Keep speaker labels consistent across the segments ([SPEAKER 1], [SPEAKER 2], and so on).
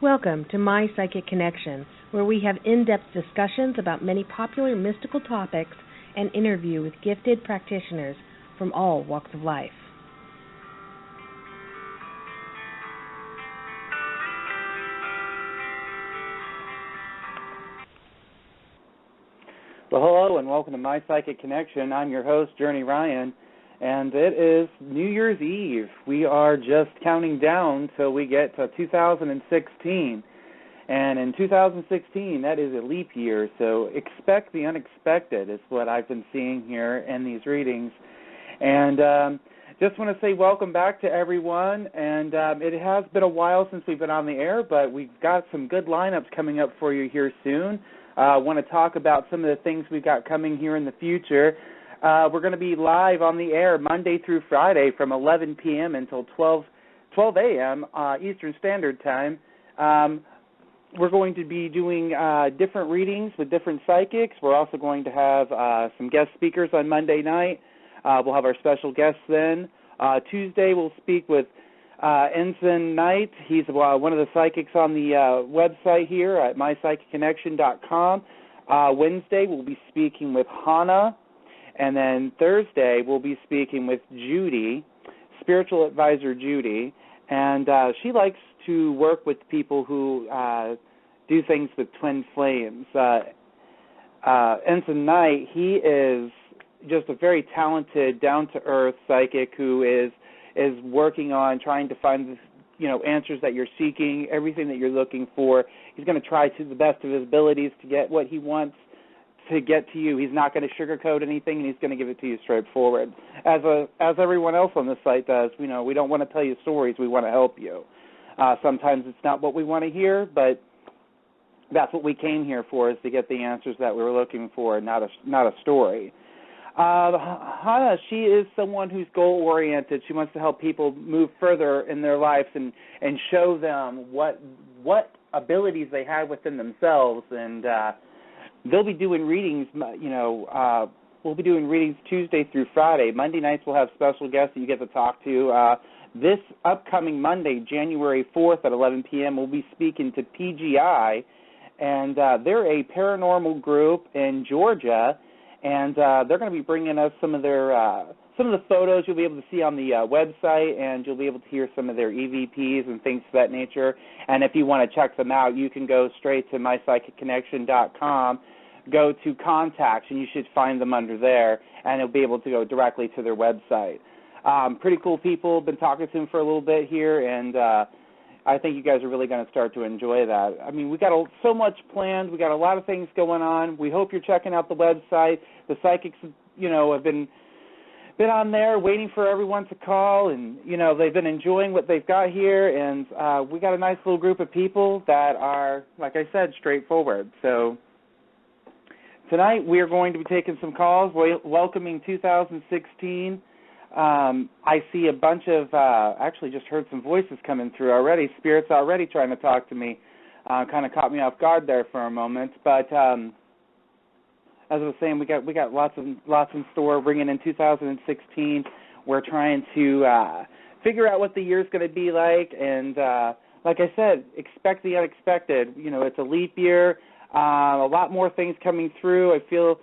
[SPEAKER 1] Welcome to My Psychic Connection, where we have in-depth discussions about many popular mystical topics and interview with gifted practitioners from all walks of life.
[SPEAKER 2] Well, hello and welcome to My Psychic Connection. I'm your host, Journey Ryan, and it is New Year's Eve. We are just counting down till we get to 2016. And in 2016, that is a leap year, so expect the unexpected is what I've been seeing here in these readings. And just want to say welcome back to everyone. And it has been a while since we've been on the air, but we've got some good lineups coming up for you here soon. I want to talk about some of the things we've got coming here in the future. We're going to be live on the air Monday through Friday from 11 p.m. until 12 a.m. Eastern Standard Time. We're going to be doing different readings with different psychics. We're also going to have some guest speakers on Monday night. We'll have our special guests then. Tuesday we'll speak with Ensign Knight. He's one of the psychics on the website here at mypsychicconnection.com. Wednesday we'll be speaking with Hannah. And then Thursday we'll be speaking with Judy, spiritual advisor Judy. And she likes to work with people who do things with twin flames. Ensign Knight, he is just a very talented, down-to-earth psychic who is working on trying to find answers that you're seeking, everything that you're looking for. He's going to try to the best of his abilities to get what he wants to get to you. He's not going to sugarcoat anything, and he's going to give it to you straightforward. As everyone else on this site does, we don't want to tell you stories. We want to help you. Sometimes it's not what we want to hear, but that's what we came here for, is to get the answers that we were looking for, not a story. Hannah, she is someone who's goal-oriented. She wants to help people move further in their lives and show them what abilities they have within themselves. And they'll be doing readings, we'll be doing readings Tuesday through Friday. Monday nights we'll have special guests that you get to talk to. This upcoming Monday, January 4th at 11 p.m., we'll be speaking to PGI, and they're a paranormal group in Georgia, and they're going to be bringing us some of the photos you'll be able to see on the website, and you'll be able to hear some of their EVPs and things of that nature. And if you want to check them out, you can go straight to mypsychicconnection.com, go to contacts, and you should find them under there, and you'll be able to go directly to their website. Pretty cool people. Been talking to them for a little bit here, and I think you guys are really going to start to enjoy that. I mean, we got so much planned. We got a lot of things going on. We hope you're checking out the website. The psychics, have been on there waiting for everyone to call, and they've been enjoying what they've got here. And we got a nice little group of people that are, like I said, straightforward. So tonight we are going to be taking some calls, welcoming 2016. I see a bunch of, actually just heard some voices coming through already. Spirit's already trying to talk to me. Kind of caught me off guard there for a moment. But as I was saying, we got lots in store. Bringing in 2016, we're trying to figure out what the year's going to be like. And like I said, expect the unexpected. It's a leap year. A lot more things coming through. I feel.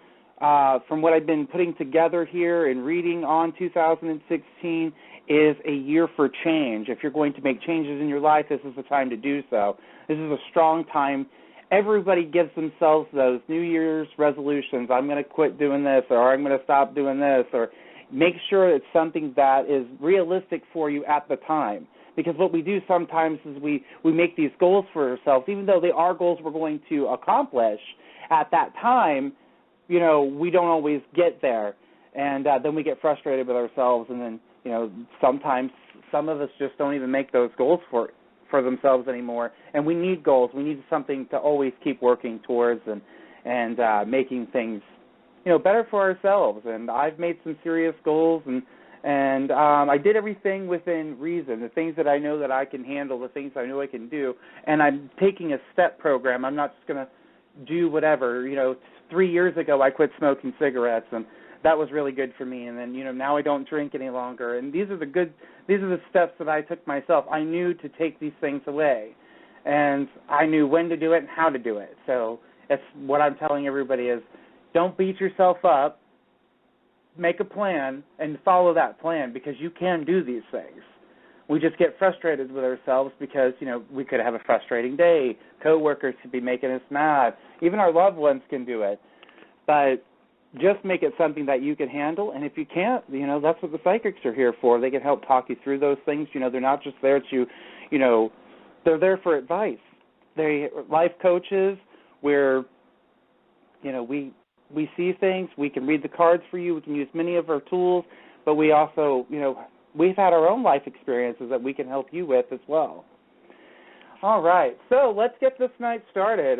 [SPEAKER 2] From what I've been putting together here and reading on 2016 is a year for change. If you're going to make changes in your life, this is the time to do so. This is a strong time. Everybody gives themselves those New Year's resolutions. I'm going to quit doing this, or I'm going to stop doing this, or make sure it's something that is realistic for you at the time. Because what we do sometimes is we make these goals for ourselves, even though they are goals we're going to accomplish at that time. We don't always get there, and then we get frustrated with ourselves, and then, sometimes some of us just don't even make those goals for themselves anymore, and we need goals. We need something to always keep working towards and making things, better for ourselves. And I've made some serious goals, and I did everything within reason, the things that I know that I can handle, the things I know I can do, and I'm taking a step program. I'm not just going to do whatever. 3 years ago I quit smoking cigarettes, and that was really good for me. And then, now I don't drink any longer. And these are the steps that I took myself. I knew to take these things away. and I knew when to do it and how to do it. So that's what I'm telling everybody is, don't beat yourself up. Make a plan and follow that plan, because you can do these things. We just get frustrated with ourselves because, we could have a frustrating day. Coworkers could be making us mad. Even our loved ones can do it. But just make it something that you can handle. And if you can't, that's what the psychics are here for. They can help talk you through those things. They're not just there to, they're there for advice. They're life coaches where, we see things. We can read the cards for you. We can use many of our tools. But we also, we've had our own life experiences that we can help you with as well. All right, so let's get this night started.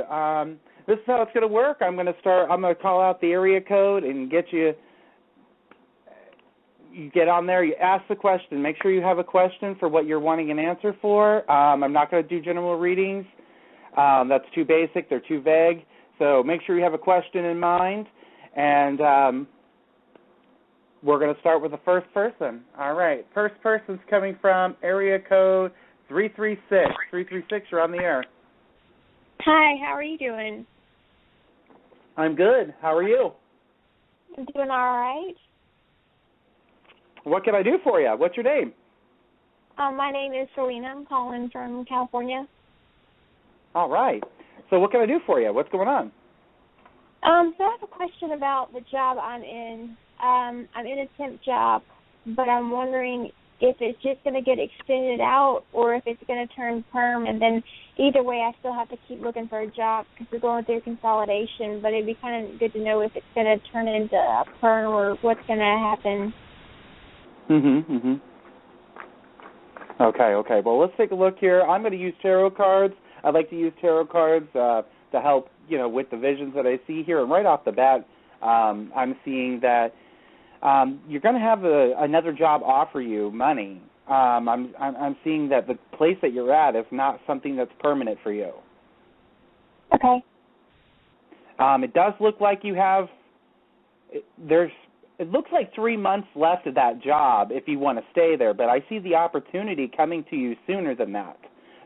[SPEAKER 2] This is how it's going to work. I'm going to call out the area code and get you. You get on there. You ask the question. Make sure you have a question for what you're wanting an answer for. I'm not going to do general readings. That's too basic. They're too vague. So make sure you have a question in mind, and we're going to start with the first person. All right. First person's coming from area code 336. 336, you're on the air.
[SPEAKER 3] Hi, how are you doing?
[SPEAKER 2] I'm good. How are you?
[SPEAKER 3] I'm doing all right.
[SPEAKER 2] What can I do for you? What's your name?
[SPEAKER 3] My name is Selena. I'm calling from California.
[SPEAKER 2] All right. So what can I do for you? What's going on?
[SPEAKER 3] So I have a question about the job I'm in. I'm in a temp job, but I'm wondering if it's just going to get extended out or if it's going to turn perm. And then either way, I still have to keep looking for a job because we're going through consolidation. But it'd be kind of good to know if it's going to turn into a perm or what's going to happen.
[SPEAKER 2] Okay. Well, let's take a look here. I'm going to use tarot cards. I like to use tarot cards to help, with the visions that I see here. And right off the bat, I'm seeing that you're going to have another job offer you money. I'm seeing that the place that you're at is not something that's permanent for you.
[SPEAKER 3] Okay.
[SPEAKER 2] It does look like you have. It looks like 3 months left of that job if you want to stay there, but I see the opportunity coming to you sooner than that.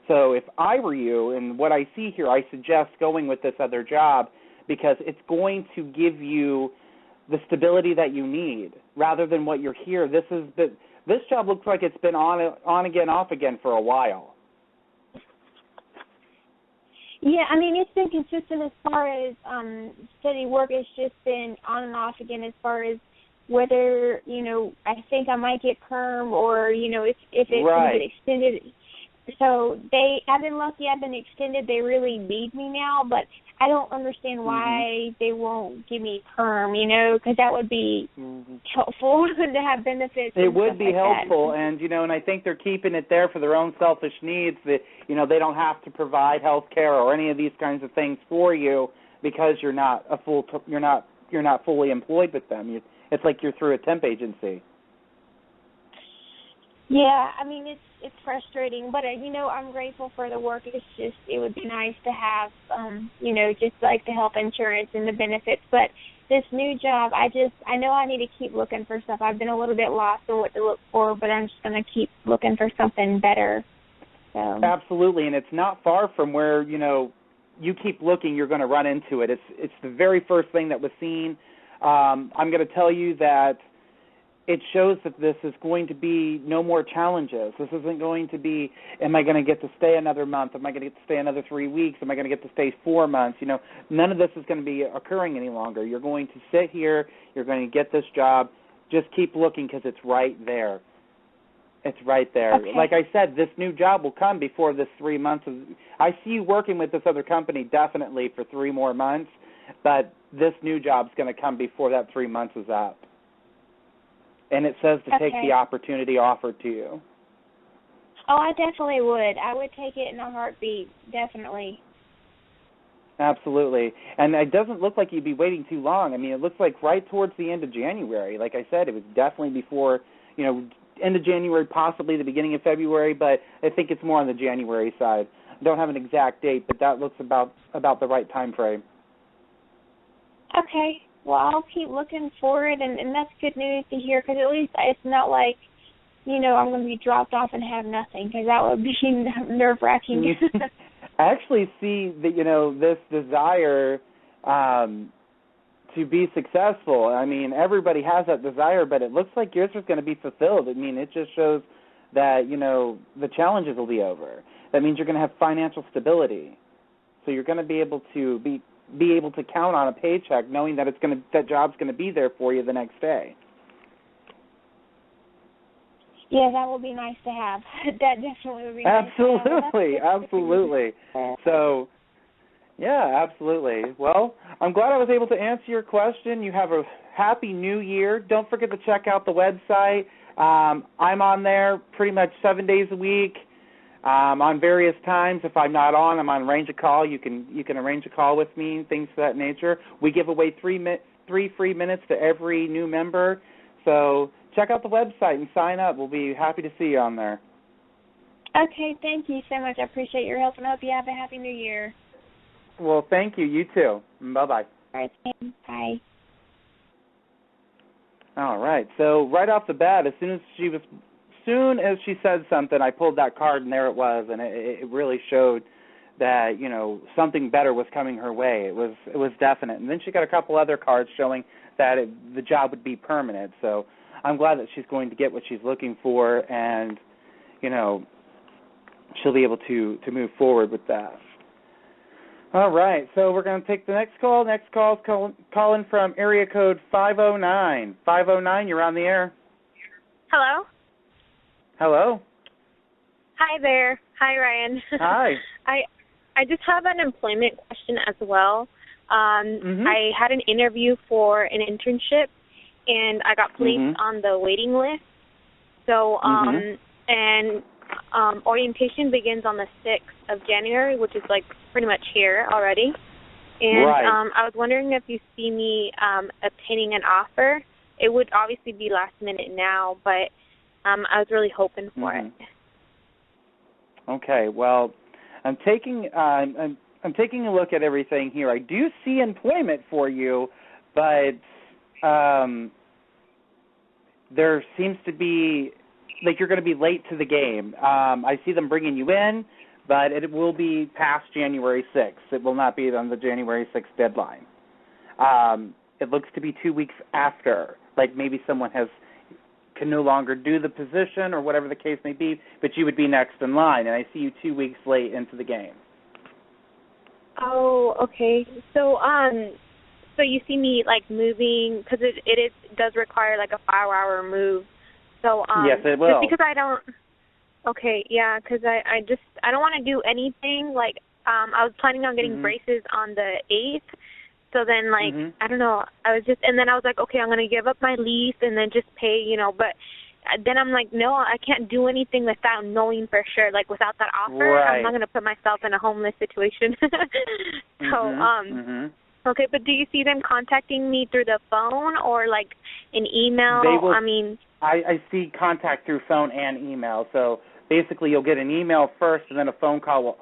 [SPEAKER 2] So if I were you, and what I see here, I suggest going with this other job because it's going to give you the stability that you need rather than what you're here. This job looks like it's been on again, off again for a while.
[SPEAKER 3] Yeah, I mean, it's been consistent as far as steady work. It's just been on and off again as far as whether, I think I might get perm or, if it's going to get extended. So I've been lucky. I've been extended. They really need me now, but I don't understand why they won't give me perm, because that would be helpful to have benefits.
[SPEAKER 2] It would be
[SPEAKER 3] like
[SPEAKER 2] helpful,
[SPEAKER 3] that.
[SPEAKER 2] and I think they're keeping it there for their own selfish needs. That they don't have to provide health care or any of these kinds of things for you because you're not you're not fully employed with them. It's like you're through a temp agency.
[SPEAKER 3] Yeah, I mean, it's frustrating, but, I'm grateful for the work. It's just, it would be nice to have, just like the health insurance and the benefits. But this new job, I know I need to keep looking for stuff. I've been a little bit lost on what to look for, but I'm just going to keep looking for something better. So. Absolutely,
[SPEAKER 2] and it's not far from where, you keep looking, you're going to run into it. It's the very first thing that was seen. I'm going to tell you that it shows that this is going to be no more challenges. This isn't going to be, am I going to get to stay another month? Am I going to get to stay another 3 weeks? Am I going to get to stay 4 months? None of this is going to be occurring any longer. You're going to sit here. You're going to get this job. Just keep looking because it's right there. It's right there.
[SPEAKER 3] Okay.
[SPEAKER 2] Like I said, this new job will come before this 3 months. I see you working with this other company definitely for 3 more months, but this new job's going to come before that 3 months is up. And it says to take the opportunity offered to you.
[SPEAKER 3] Oh, I definitely would. I would take it in a heartbeat, definitely.
[SPEAKER 2] Absolutely. And it doesn't look like you'd be waiting too long. I mean, it looks like right towards the end of January. Like I said, it was definitely before, end of January, possibly the beginning of February, but I think it's more on the January side. I don't have an exact date, but that looks about the right time frame.
[SPEAKER 3] Okay. Well, I'll keep looking for it, and that's good news to hear, because at least it's not like, I'm going to be dropped off and have nothing, because that would be nerve-wracking.
[SPEAKER 2] I actually see that, this desire to be successful. I mean, everybody has that desire, but it looks like yours is going to be fulfilled. I mean, it just shows that, the challenges will be over. That means you're going to have financial stability. So you're going to be able to be able to count on a paycheck, knowing that that job's going to be there for you the next day.
[SPEAKER 3] Yeah, that will be nice to have. That definitely would be nice
[SPEAKER 2] Absolutely, absolutely. So, yeah, absolutely. Well, I'm glad I was able to answer your question. You have a happy new year. Don't forget to check out the website. I'm on there pretty much 7 days a week. On various times. If I'm not on, I'm on range a call. You can arrange a call with me and things of that nature. We give away 3 free minutes to every new member. So check out the website and sign up. We'll be happy to see you on there.
[SPEAKER 3] Okay, thank you so much. I appreciate your help, and I hope you have a happy new year.
[SPEAKER 2] Well, thank you. You too. Bye-bye.
[SPEAKER 3] All right, thanks. Bye.
[SPEAKER 2] All right. So right off the bat, as soon as she said something, I pulled that card, and there it was, and it really showed that, something better was coming her way. It was definite. And then she got a couple other cards showing that the job would be permanent. So I'm glad that she's going to get what she's looking for, and, she'll be able to move forward with that. All right, so we're going to take the next call. Next call is calling from area code 509. 509, you're on the air.
[SPEAKER 4] Hello?
[SPEAKER 2] Hello.
[SPEAKER 4] Hi there. Hi, Ryan.
[SPEAKER 2] Hi.
[SPEAKER 4] I just have an employment question as well. I had an interview for an internship, and I got placed on the waiting list. So, orientation begins on the 6th of January, which is like pretty much here already. And
[SPEAKER 2] right.
[SPEAKER 4] I was wondering if you see me obtaining an offer. It would obviously be last minute now, but I was really hoping for it.
[SPEAKER 2] Okay. Well, I'm taking a look at everything here. I do see employment for you, but there seems to be like you're going to be late to the game. I see them bringing you in, but it will be past January 6th. It will not be on the January 6th deadline. It looks to be 2 weeks after, like maybe someone can no longer do the position or whatever the case may be, but you would be next in line, and I see you 2 weeks late into the game.
[SPEAKER 4] Oh, okay. So, so you see me like moving because it does require like a 5-hour move. So,
[SPEAKER 2] yes, it will.
[SPEAKER 4] Just because I don't. Okay, yeah, because I don't want to do anything like I was planning on getting braces on the 8th. So then, like, I don't know, and then I was like, okay, I'm going to give up my lease and then just pay, but then I'm like, no, I can't do anything without knowing for sure, like, without that offer.
[SPEAKER 2] Right.
[SPEAKER 4] I'm not going to put myself in a homeless situation. Okay, but do you see them contacting me through the phone or, like, an email?
[SPEAKER 2] They will,
[SPEAKER 4] I mean,
[SPEAKER 2] I see contact through phone and email. So basically you'll get an email first and then a phone call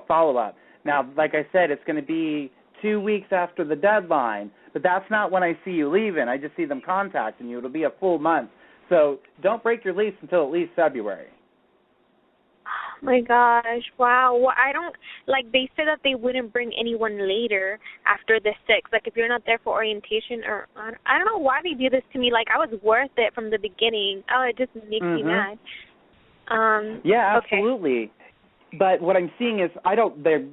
[SPEAKER 2] follow-up. Now, like I said, it's going to be 2 weeks after the deadline, but that's not when I see you leaving. I just see them contacting you. It'll be a full month. So don't break your lease until at least February.
[SPEAKER 4] Oh, my gosh. Wow. Well, I don't, like, they said that they wouldn't bring anyone later after the 6th. Like, if you're not there for orientation or, I don't know why they do this to me. Like, I was worth it from the beginning. Oh, it just makes me mad.
[SPEAKER 2] Yeah, absolutely. Okay. But what I'm seeing is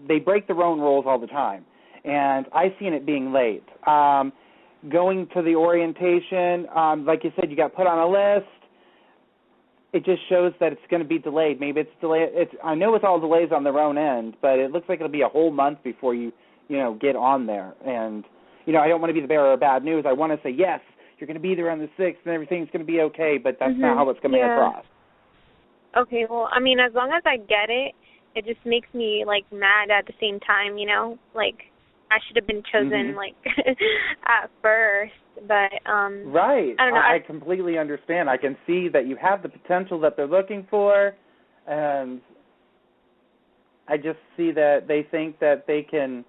[SPEAKER 2] they break their own rules all the time. And I've seen it being late. Going to the orientation, like you said, you got put on a list. It just shows that it's going to be delayed. Maybe it's delayed. I know it's all delays on their own end, but it looks like it'll be a whole month before you get on there. And, I don't want to be the bearer of bad news. I want to say, yes, you're going to be there on the 6th and everything's going to be okay, but that's not how it's coming across. Okay,
[SPEAKER 4] well, I mean, as long as I get it, it just makes me, like, mad at the same time, like, I should have been chosen, like, at first, but,
[SPEAKER 2] right.
[SPEAKER 4] I don't know.
[SPEAKER 2] I completely understand. I can see that you have the potential that they're looking for, and I just see that they think that they can,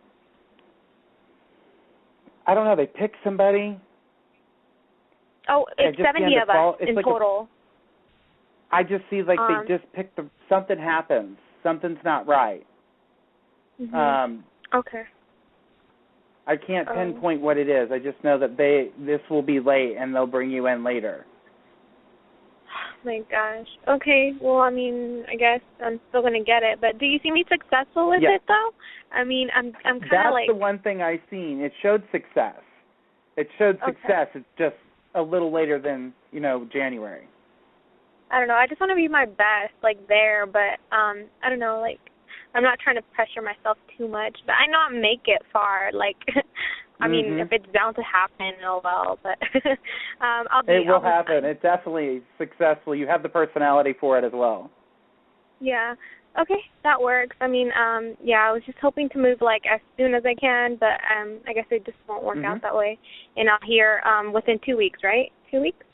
[SPEAKER 2] I don't know, they pick somebody.
[SPEAKER 4] Oh, it's 70 of us in total.
[SPEAKER 2] I just see, like, they just picked something happens. Something's not right.
[SPEAKER 4] Okay.
[SPEAKER 2] I can't pinpoint what it is. I just know that this will be late and they'll bring you in later.
[SPEAKER 4] My gosh. Okay. Well, I mean, I guess I'm still gonna get it. But do you see me successful with it though? I mean, I'm kind of like.
[SPEAKER 2] That's the one thing I've seen. It showed success. It showed success. It's just a little later than January.
[SPEAKER 4] I don't know. I just want to be my best, like there. But I don't know. Like, I'm not trying to pressure myself too much. But I know I'll make it far. Like. I mean, if it's bound to happen, oh well, but
[SPEAKER 2] It will happen. It's definitely successful. You have the personality for it as well.
[SPEAKER 4] Yeah. Okay, that works. I mean, I was just hoping to move, like, as soon as I can, but I guess it just won't work out that way. And I'll hear within 2 weeks, right? 2 weeks?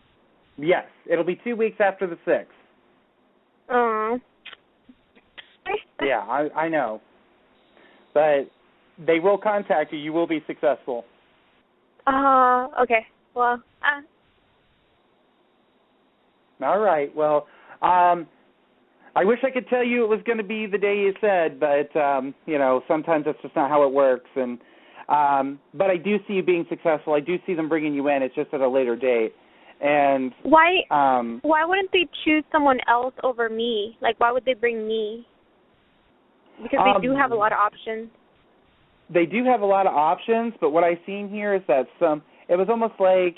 [SPEAKER 2] Yes. It'll be 2 weeks after the 6th.
[SPEAKER 4] Oh.
[SPEAKER 2] Yeah, I know. But they will contact you. You will be successful.
[SPEAKER 4] Okay. Well,
[SPEAKER 2] All right. Well, I wish I could tell you it was going to be the day you said, but, sometimes that's just not how it works. And but I do see you being successful. I do see them bringing you in. It's just at a later date. And
[SPEAKER 4] why wouldn't they choose someone else over me? Like, why would they bring me? Because they do have a lot of options.
[SPEAKER 2] They do have a lot of options, but what I've seen here is that it was almost like,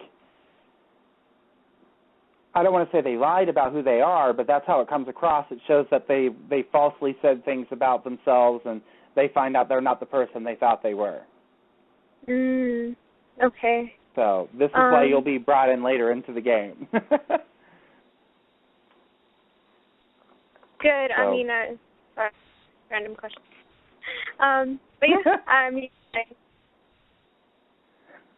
[SPEAKER 2] I don't want to say they lied about who they are, but that's how it comes across. It shows that they falsely said things about themselves, and they find out they're not the person they thought they were.
[SPEAKER 4] Okay.
[SPEAKER 2] So this is why you'll be brought in later into the game.
[SPEAKER 4] Good. So. I mean, random question. But yeah, I mean.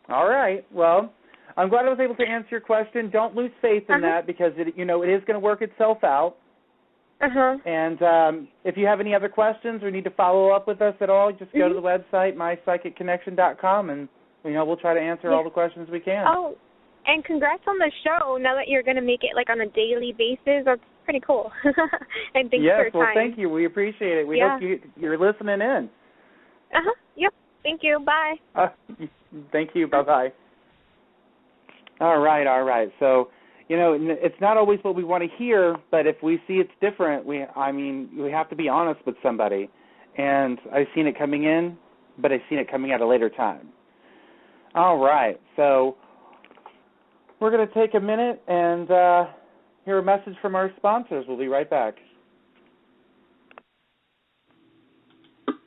[SPEAKER 2] All right. Well, I'm glad I was able to answer your question. Don't lose faith in that because it is going to work itself out. And if you have any other questions or need to follow up with us at all, just go to the website mypsychicconnection.com and we'll try to answer all the questions we can.
[SPEAKER 4] Oh, and congrats on the show. Now that you're going to make it like on a daily basis, that's pretty cool. And thanks for your time.
[SPEAKER 2] Yes, well, thank you. We appreciate it. We hope you're listening in.
[SPEAKER 4] Yep. Thank you. Bye.
[SPEAKER 2] Thank you. Bye-bye. All right. So, it's not always what we want to hear, but if we see it's different, we have to be honest with somebody. And I've seen it coming in, but I've seen it coming at a later time. All right. So we're going to take a minute and hear a message from our sponsors. We'll be right back.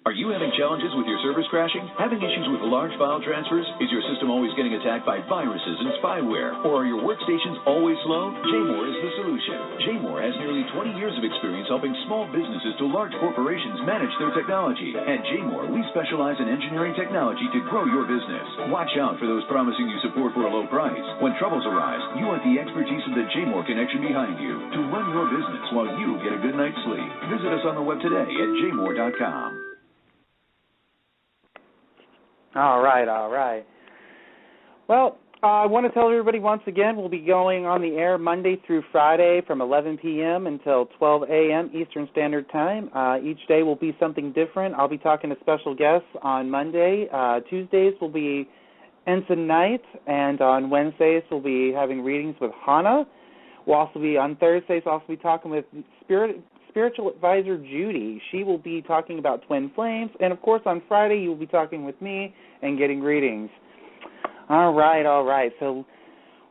[SPEAKER 5] Are you having challenges with your servers crashing? Having issues with large file transfers? Is your system always getting attacked by viruses and spyware? Or are your workstations always slow? JMOR is the solution. JMOR has nearly 20 years of experience helping small businesses to large corporations manage their technology. At JMOR, we specialize in engineering technology to grow your business. Watch out for those promising you support for a low price. When troubles arise, you want the expertise of the JMOR connection behind you to run your business while you get a good night's sleep. Visit us on the web today at jmor.com.
[SPEAKER 2] All right. Well, I want to tell everybody once again, we'll be going on the air Monday through Friday from 11 p.m. until 12 a.m. Eastern Standard Time. Each day will be something different. I'll be talking to special guests on Monday. Tuesdays will be Ensign Night, and on Wednesdays we'll be having readings with Hannah. We'll also be, on Thursdays, also be talking with Spiritual Advisor Judy. She will be talking about twin flames. And, of course, on Friday you will be talking with me and getting readings. All right. So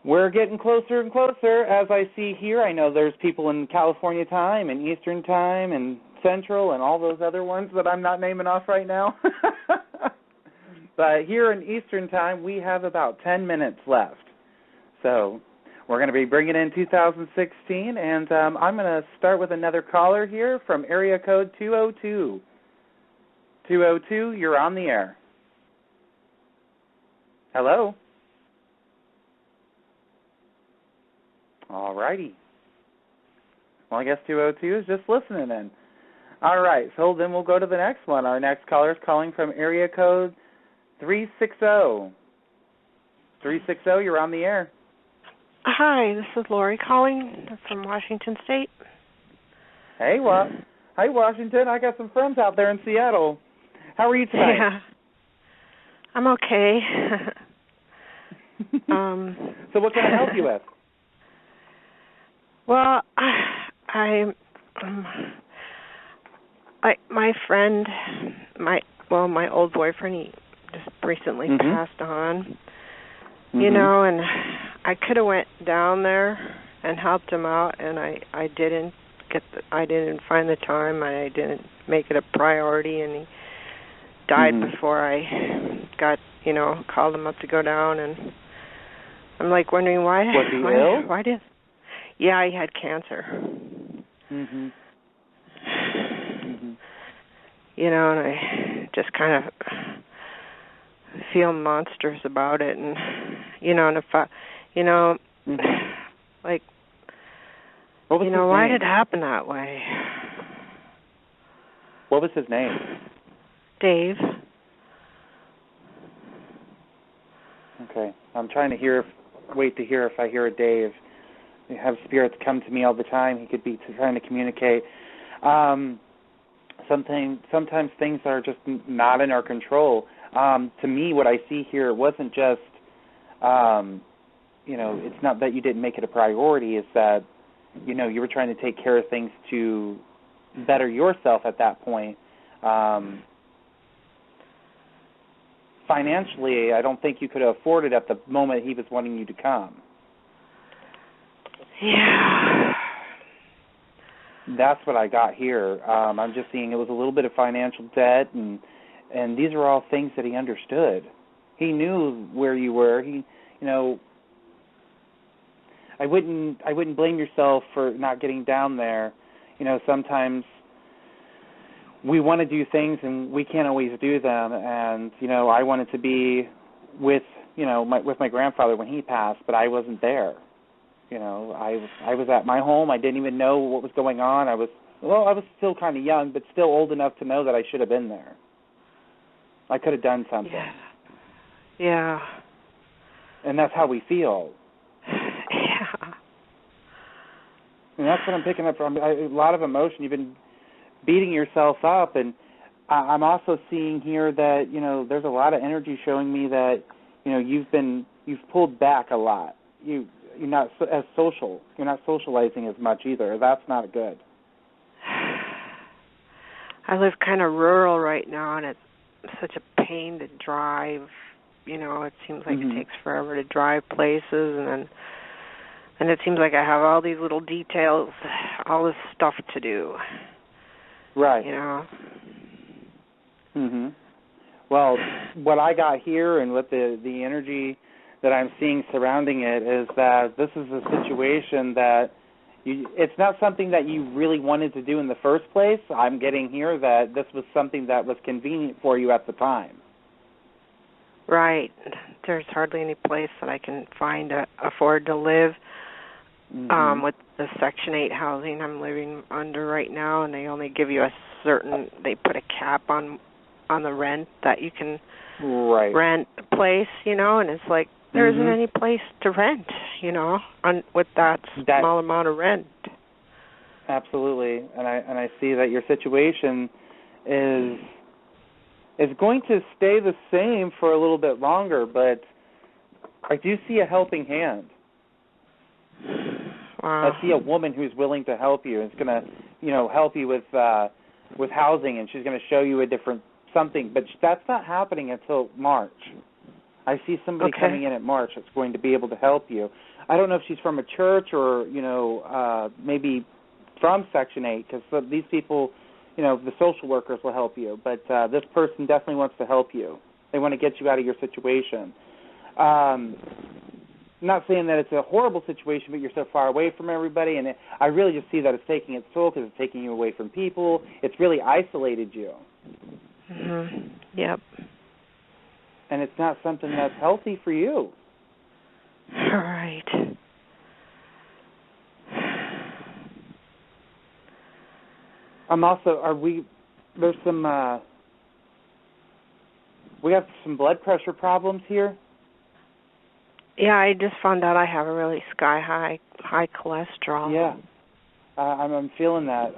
[SPEAKER 2] we're getting closer and closer, as I see here. I know there's people in California time and Eastern time and Central and all those other ones that I'm not naming off right now. But here in Eastern time, we have about 10 minutes left. So we're going to be bringing in 2016, and I'm going to start with another caller here from area code 202. 202, you're on the air. Hello? All righty. Well, I guess 202 is just listening in. All right, so then we'll go to the next one. Our next caller is calling from area code 360. 360, you're on the air.
[SPEAKER 6] Hi, this is Lori calling from Washington State.
[SPEAKER 2] Hey, Washington. I got some friends out there in Seattle. How are you tonight?
[SPEAKER 6] Yeah. I'm okay.
[SPEAKER 2] So what can I help you with?
[SPEAKER 6] Well, my friend, my old boyfriend, he just recently passed on. You know, and I could have went down there and helped him out, and I didn't find the time. I didn't make it a priority, and he died before I got, called him up to go down, and I'm like wondering why.
[SPEAKER 2] Was he ill?
[SPEAKER 6] Why did? Yeah, he had cancer. And I just kind of feel monstrous about it, and and if I, like, why did it happen that way?
[SPEAKER 2] What was his name?
[SPEAKER 6] Dave.
[SPEAKER 2] Okay, I'm trying to wait to hear if I hear a Dave. I have spirits come to me all the time. He could be trying to communicate. Sometimes things are just not in our control. To me, what I see here, it wasn't just, it's not that you didn't make it a priority. It's that, you were trying to take care of things to better yourself at that point. Financially, I don't think you could afford it at the moment he was wanting you to come.
[SPEAKER 6] Yeah.
[SPEAKER 2] That's what I got here. I'm just seeing it was a little bit of financial debt, and these are all things that he understood. He knew where you were. I wouldn't blame yourself for not getting down there. Sometimes we want to do things and we can't always do them. And I wanted to be with my grandfather when he passed, but I wasn't there. I was at my home. I didn't even know what was going on. I was still kind of young, but still old enough to know that I should have been there. I could have done something.
[SPEAKER 6] Yeah.
[SPEAKER 2] And that's how we feel.
[SPEAKER 6] Yeah.
[SPEAKER 2] And that's what I'm picking up from. A lot of emotion. You've been beating yourself up, and I'm also seeing here that there's a lot of energy showing me that you've pulled back a lot. You're not as social. You're not socializing as much either. That's not good.
[SPEAKER 6] I live kind of rural right now, and it's such a pain to drive. It seems like it takes forever to drive places, and it seems like I have all these little details, all this stuff to do.
[SPEAKER 2] Right. Well, what I got here and what the energy that I'm seeing surrounding it is that this is a situation that it's not something that you really wanted to do in the first place. I'm getting here that this was something that was convenient for you at the time.
[SPEAKER 6] Right. There's hardly any place that I can find to afford to live. With the Section 8 housing I'm living under right now, and they only give you they put a cap on the rent that you can rent a place, and it's like there isn't any place to rent, with that small amount of rent.
[SPEAKER 2] Absolutely, and I see that your situation is going to stay the same for a little bit longer, but I do see a helping hand.
[SPEAKER 6] Wow.
[SPEAKER 2] I see a woman who's willing to help you. It's going to, help you with housing, and she's going to show you a different something. But that's not happening until March. I see somebody coming in at March that's going to be able to help you. I don't know if she's from a church or, maybe from Section 8, because these people, the social workers will help you. But this person definitely wants to help you. They want to get you out of your situation. I'm not saying that it's a horrible situation, but you're so far away from everybody, and I really just see that it's taking its toll because it's taking you away from people. It's really isolated you.
[SPEAKER 6] Yep.
[SPEAKER 2] And it's not something that's healthy for you.
[SPEAKER 6] Right.
[SPEAKER 2] There's some, we have some blood pressure problems here.
[SPEAKER 6] Yeah, I just found out I have a really high cholesterol.
[SPEAKER 2] Yeah, I'm feeling that.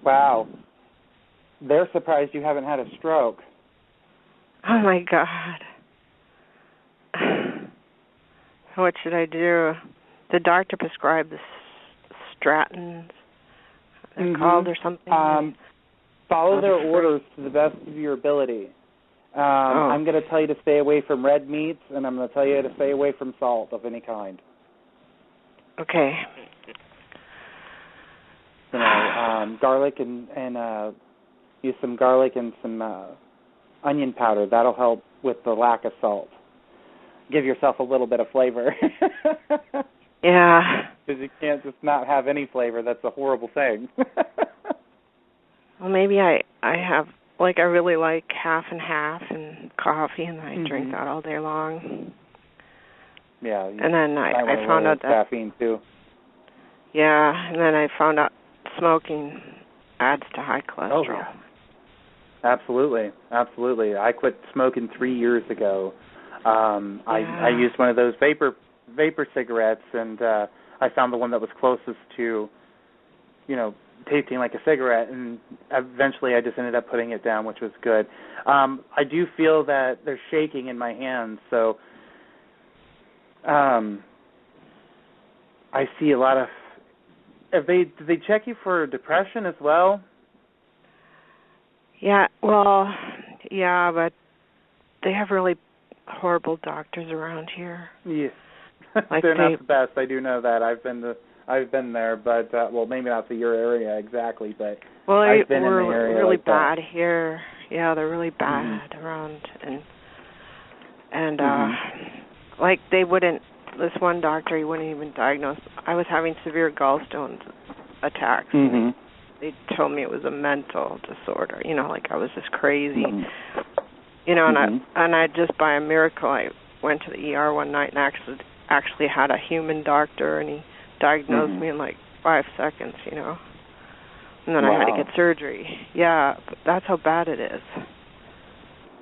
[SPEAKER 2] Wow. They're surprised you haven't had a stroke.
[SPEAKER 6] Oh, my God. What should I do? The doctor prescribed the statins, they're called, or something?
[SPEAKER 2] Follow their orders to the best of your ability. I'm going to tell you to stay away from red meats, and I'm going to tell you to stay away from salt of any kind.
[SPEAKER 6] Okay.
[SPEAKER 2] You know, garlic and use some garlic and some onion powder. That'll help with the lack of salt. Give yourself a little bit of flavor.
[SPEAKER 6] Yeah.
[SPEAKER 2] Because you can't just not have any flavor. That's a horrible thing.
[SPEAKER 6] Well, maybe I have, like, I really like half and half and coffee, and I drink that all day long.
[SPEAKER 2] Yeah.
[SPEAKER 6] And then I found out that
[SPEAKER 2] caffeine too.
[SPEAKER 6] Yeah, and then I found out smoking adds to high cholesterol.
[SPEAKER 2] Oh, yeah. Absolutely. I quit smoking 3 years ago. I used one of those vapor cigarettes, and I found the one that was closest to, you know, tasting like a cigarette, and eventually I just ended up putting it down, which was good. I do feel that they're shaking in my hands, so I see a lot of. Do they check you for depression as well?
[SPEAKER 6] Yeah, well, yeah, but they have really horrible doctors around here.
[SPEAKER 2] Yeah,
[SPEAKER 6] like
[SPEAKER 2] they're not the best. I do know that. I've been there, but well, maybe not to your area exactly, but I've been in the area.
[SPEAKER 6] Really
[SPEAKER 2] like
[SPEAKER 6] bad
[SPEAKER 2] that.
[SPEAKER 6] here. Yeah, they're really bad around, and like they wouldn't. This one doctor, he wouldn't even diagnose. I was having severe gallstone attacks. They told me it was a mental disorder. You know, like I was just crazy. You know, and I just by a miracle I went to the ER one night and actually had a human doctor, and he diagnosed me in like 5 seconds. You know, and then I had to get surgery. Yeah, but that's how bad it is.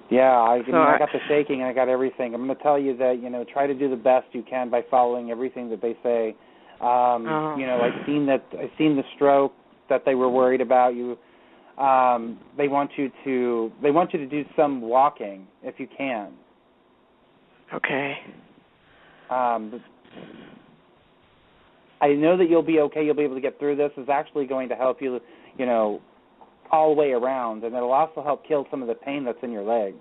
[SPEAKER 2] Yeah, I got the shaking and I got everything. I'm going to tell you that, you know, try to do the best you can by following everything that they say. You know, I've seen the stroke that they were worried about. They want you to do some walking if you can.
[SPEAKER 6] Okay.
[SPEAKER 2] I know that you'll be okay. You'll be able to get through this. It's actually going to help you, you know, all the way around, and it'll also help kill some of the pain that's in your legs.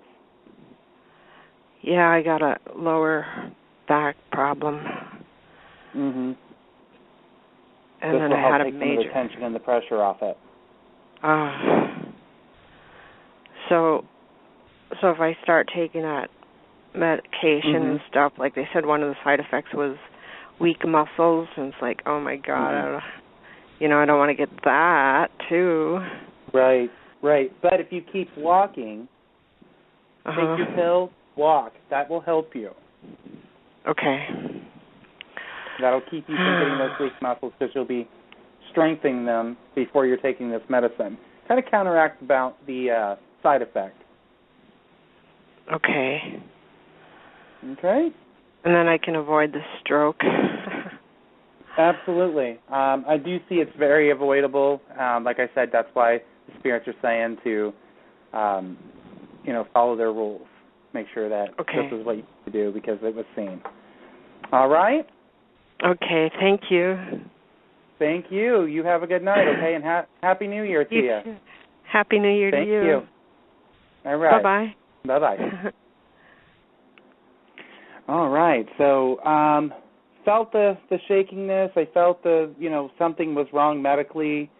[SPEAKER 6] Yeah, I got a lower back problem. And
[SPEAKER 2] this
[SPEAKER 6] then
[SPEAKER 2] will
[SPEAKER 6] I
[SPEAKER 2] help
[SPEAKER 6] had a
[SPEAKER 2] take
[SPEAKER 6] major
[SPEAKER 2] some of the tension and the pressure off it.
[SPEAKER 6] So if I start taking that medication and stuff, like they said, one of the side effects was weak muscles, and it's like, oh my God, I don't want to get that too.
[SPEAKER 2] Right. But if you keep walking, take your pill, walk. That will help you.
[SPEAKER 6] Okay.
[SPEAKER 2] That'll keep you from getting those weak muscles because you'll be strengthening them before you're taking this medicine. Kind of counteracts about the side effect.
[SPEAKER 6] Okay.
[SPEAKER 2] Okay.
[SPEAKER 6] And then I can avoid the stroke.
[SPEAKER 2] Absolutely. I do see it's very avoidable. Like I said, that's why the spirits are saying to, follow their rules. Make sure that this is what you need to do because it was seen. All right?
[SPEAKER 6] Okay, thank you.
[SPEAKER 2] Thank you. You have a good night, okay? And Happy New Year to you.
[SPEAKER 6] Happy New Year to you.
[SPEAKER 2] Thank you. All right.
[SPEAKER 6] Bye-bye.
[SPEAKER 2] Bye-bye. All right. So, felt the shakiness. I felt something was wrong medically.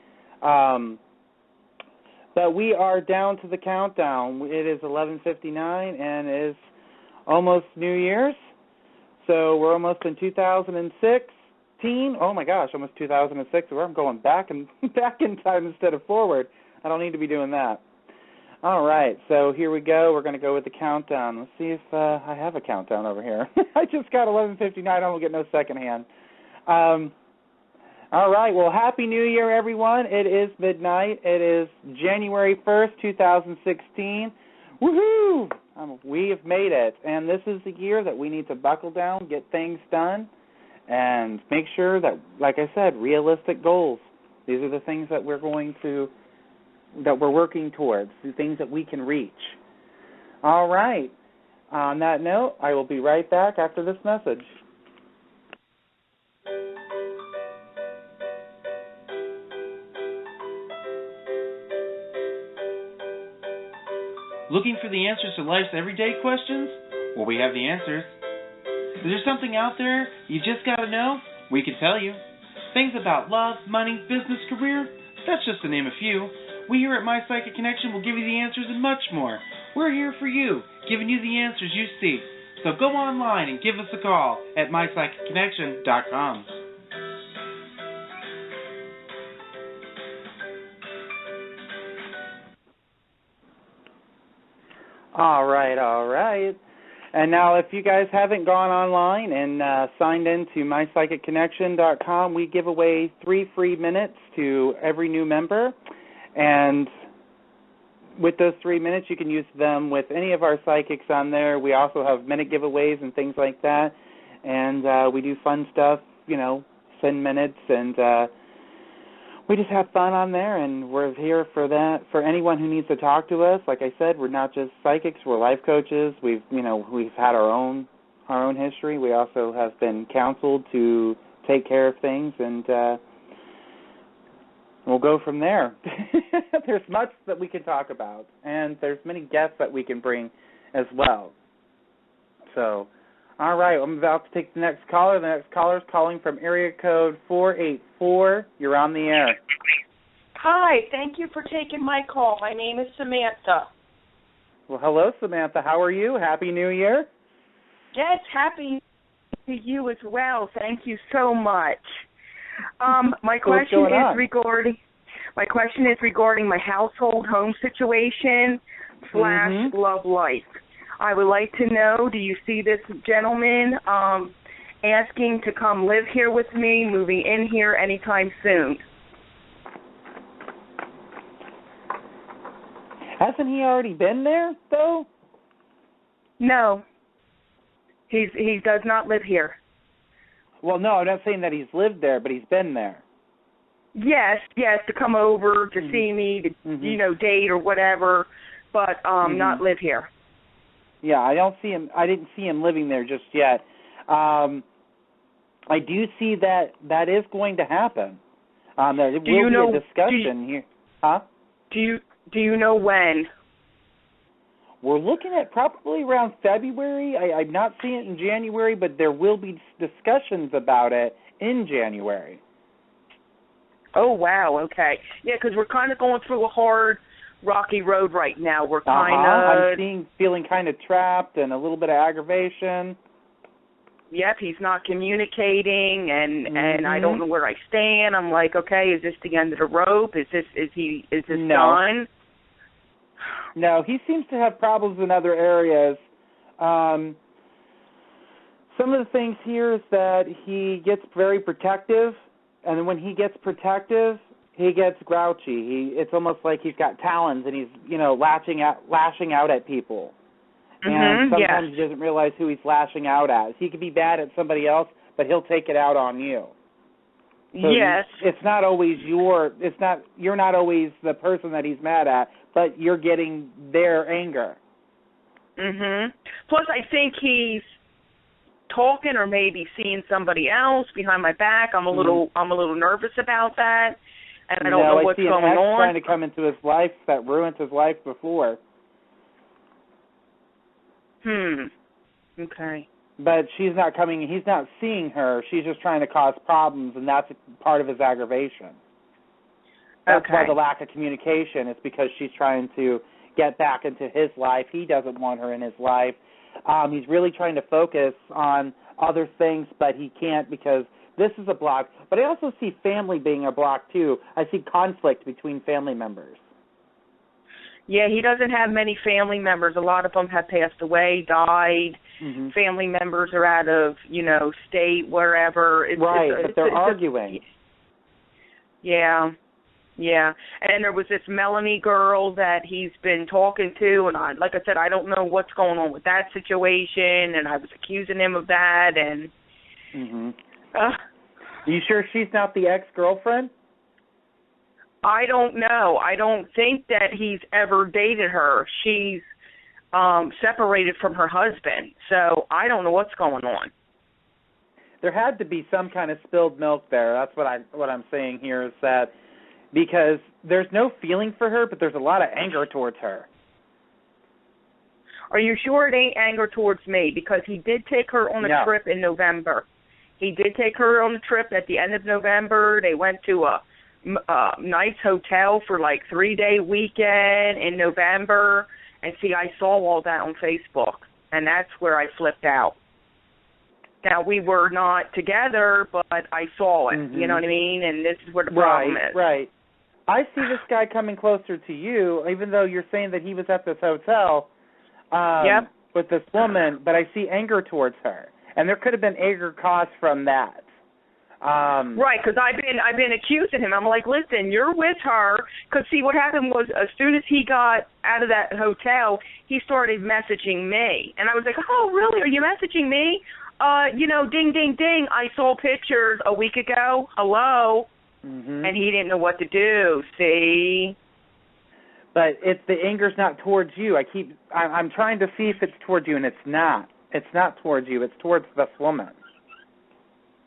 [SPEAKER 2] But we are down to the countdown. It is 11:59 and it is almost New Year's. So we're almost in 2016. Oh my gosh, almost 2006. I'm going back in time instead of forward. I don't need to be doing that. All right, so here we go. We're going to go with the countdown. Let's see if I have a countdown over here. I just got 11:59. I don't get no second hand. All right, well, Happy New Year, everyone. It is midnight. It is January 1st, 2016. Woohoo! We have made it, and this is the year that we need to buckle down, get things done, and make sure that, like I said, realistic goals. These are the things that we're going to that we're working towards, the things that we can reach. All right. On that note, I will be right back after this message.
[SPEAKER 7] Looking for the answers to life's everyday questions? Well, we have the answers. Is there something out there you just got to know? We can tell you. Things about love, money, business, career, that's just to name a few. We here at My Psychic Connection will give you the answers and much more. We're here for you, giving you the answers you seek. So go online and give us a call at mypsychicconnection.com.
[SPEAKER 2] All right. And now if you guys haven't gone online and signed in to mypsychicconnection.com, we give away 3 free minutes to every new member. And with those 3 minutes, you can use them with any of our psychics on there. We also have minute giveaways and things like that. And we do fun stuff, send minutes, and we just have fun on there, and we're here for that. For anyone who needs to talk to us, like I said, we're not just psychics, we're life coaches. We've had our own history. We also have been counseled to take care of things, and we'll go from there. There's much that we can talk about, and there's many guests that we can bring as well. So, all right, I'm about to take the next caller. The next caller is calling from area code 484. You're on the air.
[SPEAKER 8] Hi, thank you for taking my call. My name is Samantha.
[SPEAKER 2] Well, hello, Samantha. How are you? Happy New Year.
[SPEAKER 8] Yes, happy to you as well. Thank you so much. My question is regarding my household home situation / love life. I would like to know, do you see this gentleman asking to come live here with me, moving in here anytime soon?
[SPEAKER 2] Hasn't he already been there, though?
[SPEAKER 8] No. He does not live here.
[SPEAKER 2] Well, no, I'm not saying that he's lived there, but he's been there.
[SPEAKER 8] Yes, to come over to see me, to date or whatever, but not live here.
[SPEAKER 2] Yeah, I didn't see him living there just yet. I do see that is going to happen. There will be a discussion here. Huh?
[SPEAKER 8] Do you know when?
[SPEAKER 2] We're looking at probably around February. I'm not seeing it in January, but there will be discussions about it in January.
[SPEAKER 8] Oh, wow, okay. Yeah, because we're kind of going through a hard, rocky road right now. We're kind of...
[SPEAKER 2] I'm feeling kind of trapped and a little bit of aggravation.
[SPEAKER 8] Yep, he's not communicating, and I don't know where I stand. I'm like, okay, is this the end of the rope? Is this done?
[SPEAKER 2] No, he seems to have problems in other areas. Some of the things here is that he gets very protective, and then when he gets protective, he gets grouchy. It's almost like he's got talons, and he's lashing out at people. And sometimes he doesn't realize who he's lashing out at. He could be bad at somebody else, but he'll take it out on you. So
[SPEAKER 8] yes.
[SPEAKER 2] It's not always you're not always the person that he's mad at, but you're getting their anger.
[SPEAKER 8] Plus, I think he's talking or maybe seeing somebody else behind my back. I'm a little nervous about that, and I don't know what's going on.
[SPEAKER 2] No, I see an ex trying to come into his life that ruined his life before.
[SPEAKER 8] Okay.
[SPEAKER 2] But she's not coming. He's not seeing her. She's just trying to cause problems, and that's part of his aggravation. That's why the lack of communication is because she's trying to get back into his life. He doesn't want her in his life. He's really trying to focus on other things, but he can't because this is a block. But I also see family being a block, too. I see conflict between family members.
[SPEAKER 8] Yeah, he doesn't have many family members. A lot of them have passed away, died. Family members are out of, state, wherever.
[SPEAKER 2] But they're arguing.
[SPEAKER 8] Yeah. And there was this Melanie girl that he's been talking to, and like I said, I don't know what's going on with that situation, and I was accusing him of that, and...
[SPEAKER 2] Are you sure she's not the ex-girlfriend?
[SPEAKER 8] I don't know. I don't think that he's ever dated her. She's separated from her husband, so I don't know what's going on.
[SPEAKER 2] There had to be some kind of spilled milk there. That's what I'm saying here, is that because there's no feeling for her, but there's a lot of anger towards her.
[SPEAKER 8] Are you sure it ain't anger towards me? Because he did take her on a trip in November. He did take her on a trip at the end of November. They went to a nice hotel for like 3-day weekend in November. And see, I saw all that on Facebook, and that's where I flipped out. Now, we were not together, but I saw it, you know what I mean? And this is where the problem is.
[SPEAKER 2] Right. I see this guy coming closer to you, even though you're saying that he was at this hotel with this woman, but I see anger towards her. And there could have been anger caused from that.
[SPEAKER 8] Right, because I've been accusing him. I'm like, listen, you're with her. Because, see, what happened was as soon as he got out of that hotel, he started messaging me. And I was like, oh, really? Are you messaging me? Ding, ding, ding. I saw pictures a week ago. Hello.
[SPEAKER 2] Mm-hmm.
[SPEAKER 8] And he didn't know what to do, see?
[SPEAKER 2] But the anger's not towards you. I'm trying to see if it's towards you, and it's not. It's not towards you. It's towards this woman.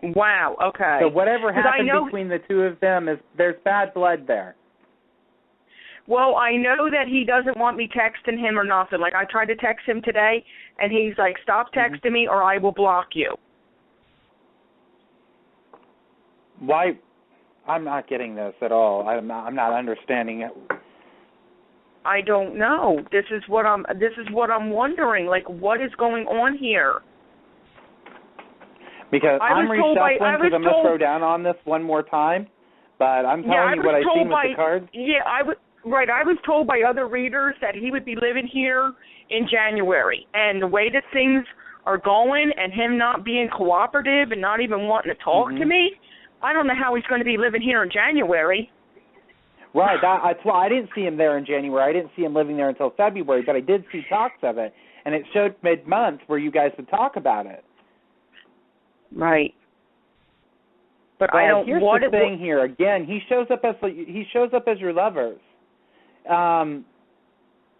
[SPEAKER 8] Wow, okay.
[SPEAKER 2] So whatever happened between the two of them, there's bad blood there.
[SPEAKER 8] Well, I know that he doesn't want me texting him or nothing. Like, I tried to text him today, and he's like, stop texting me or I will block you.
[SPEAKER 2] Why? I'm not getting this at all. I'm not understanding it.
[SPEAKER 8] I don't know. This is what I'm wondering. Like, what is going on here?
[SPEAKER 2] Because I'm reshuffling because I'm going to throw down on this one more time, but I'm telling you what I see with the cards.
[SPEAKER 8] Yeah, I was told by other readers that he would be living here in January, and the way that things are going and him not being cooperative and not even wanting to talk to me, I don't know how he's going to be living here in January.
[SPEAKER 2] Right. That's why I didn't see him there in January. I didn't see him living there until February, but I did see talks of it, and it showed mid-month where you guys would talk about it.
[SPEAKER 8] Right. But I don't.
[SPEAKER 2] Here's the thing here. Again, he shows up as your lovers.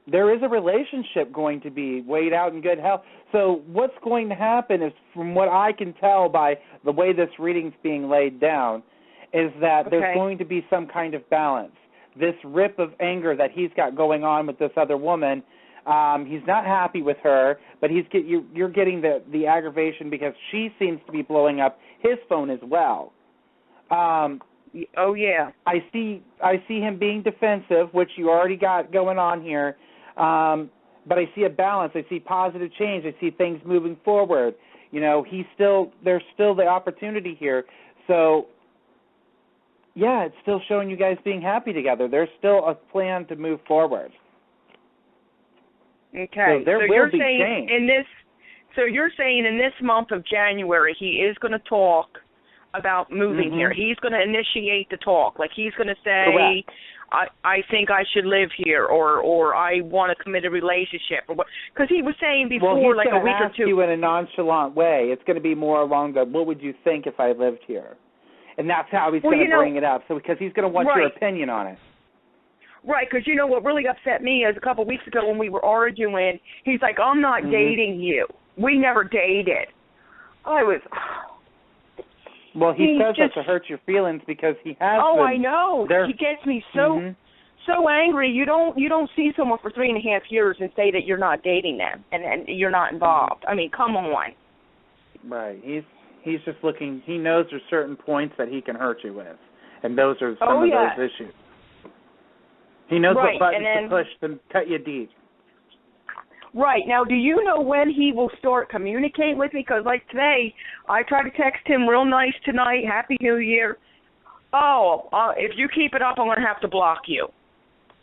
[SPEAKER 2] There is a relationship going to be weighed out in good health. So what's going to happen is, from what I can tell by the way this reading's being laid down, is that there's going to be some kind of balance. This rip of anger that he's got going on with this other woman, he's not happy with her, but you're getting the aggravation because she seems to be blowing up his phone as well.
[SPEAKER 8] Oh yeah.
[SPEAKER 2] I see him being defensive, which you already got going on here. But I see a balance. I see positive change. I see things moving forward. There's still the opportunity here. So yeah, it's still showing you guys being happy together. There's still a plan to move forward.
[SPEAKER 8] Okay.
[SPEAKER 2] So there will be change.
[SPEAKER 8] You're saying in this month of January he is going to talk about moving here. He's going to initiate the talk. Like, he's going to say, I think I should live here, or I want to commit a relationship, or what? Because he was saying before, like a week or two.
[SPEAKER 2] He's going to ask you in a nonchalant way. It's going to be more along the, what would you think if I lived here? And that's how he's going to bring it up. So because he's going to want your opinion on it.
[SPEAKER 8] Right, because what really upset me is a couple of weeks ago when we were arguing, he's like, I'm not dating you. We never dated. I was...
[SPEAKER 2] Well, he says that to hurt your feelings because he has.
[SPEAKER 8] Oh, I know. He gets me so angry. You don't see someone for 3.5 years and say that you're not dating them and you're not involved. I mean, come on.
[SPEAKER 2] Right. He's just looking. He knows there's certain points that he can hurt you with, and those are some of those issues. He knows what buttons to push to cut you deep.
[SPEAKER 8] Right. Now, do you know when he will start communicating with me? Because, like, today, I tried to text him real nice tonight, Happy New Year. If you keep it up, I'm going to have to block you.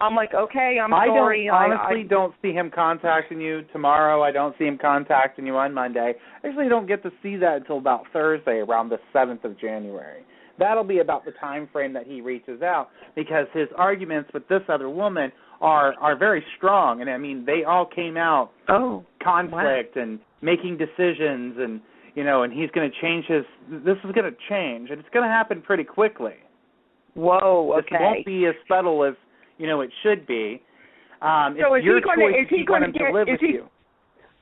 [SPEAKER 8] I'm like, okay, I'm sorry.
[SPEAKER 2] I honestly don't see him contacting you tomorrow. I don't see him contacting you on Monday. I usually don't get to see that until about Thursday, around the 7th of January. That'll be about the time frame that he reaches out, because his arguments with this other woman are very strong, and I mean they all came out conflict and making decisions, and and he's going to change this is going to change, and it's going to happen pretty quickly.
[SPEAKER 8] Whoa, okay.
[SPEAKER 2] This won't be as subtle as, it should be.
[SPEAKER 8] So
[SPEAKER 2] it's your choice if you want him to live with you.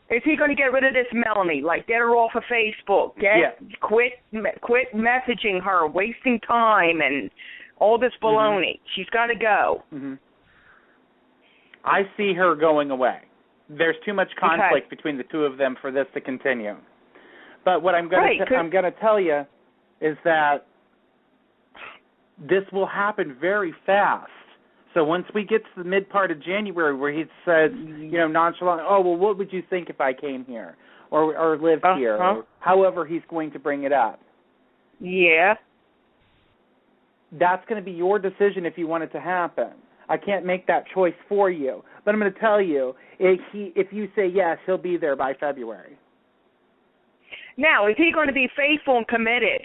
[SPEAKER 8] Is he going to get rid of this Melanie? Like, get her off of Facebook? Quit messaging her, wasting time, and all this baloney. She's got to go.
[SPEAKER 2] I see her going away. There's too much conflict between the two of them for this to continue. But what I'm going to tell you is that this will happen very fast. So once we get to the mid part of January where he says, nonchalant, oh, well, what would you think if I came here or lived here? Or however he's going to bring it up.
[SPEAKER 8] Yeah.
[SPEAKER 2] That's going to be your decision if you want it to happen. I can't make that choice for you. But I'm going to tell you, if you say yes, he'll be there by February.
[SPEAKER 8] Now, is he going to be faithful and committed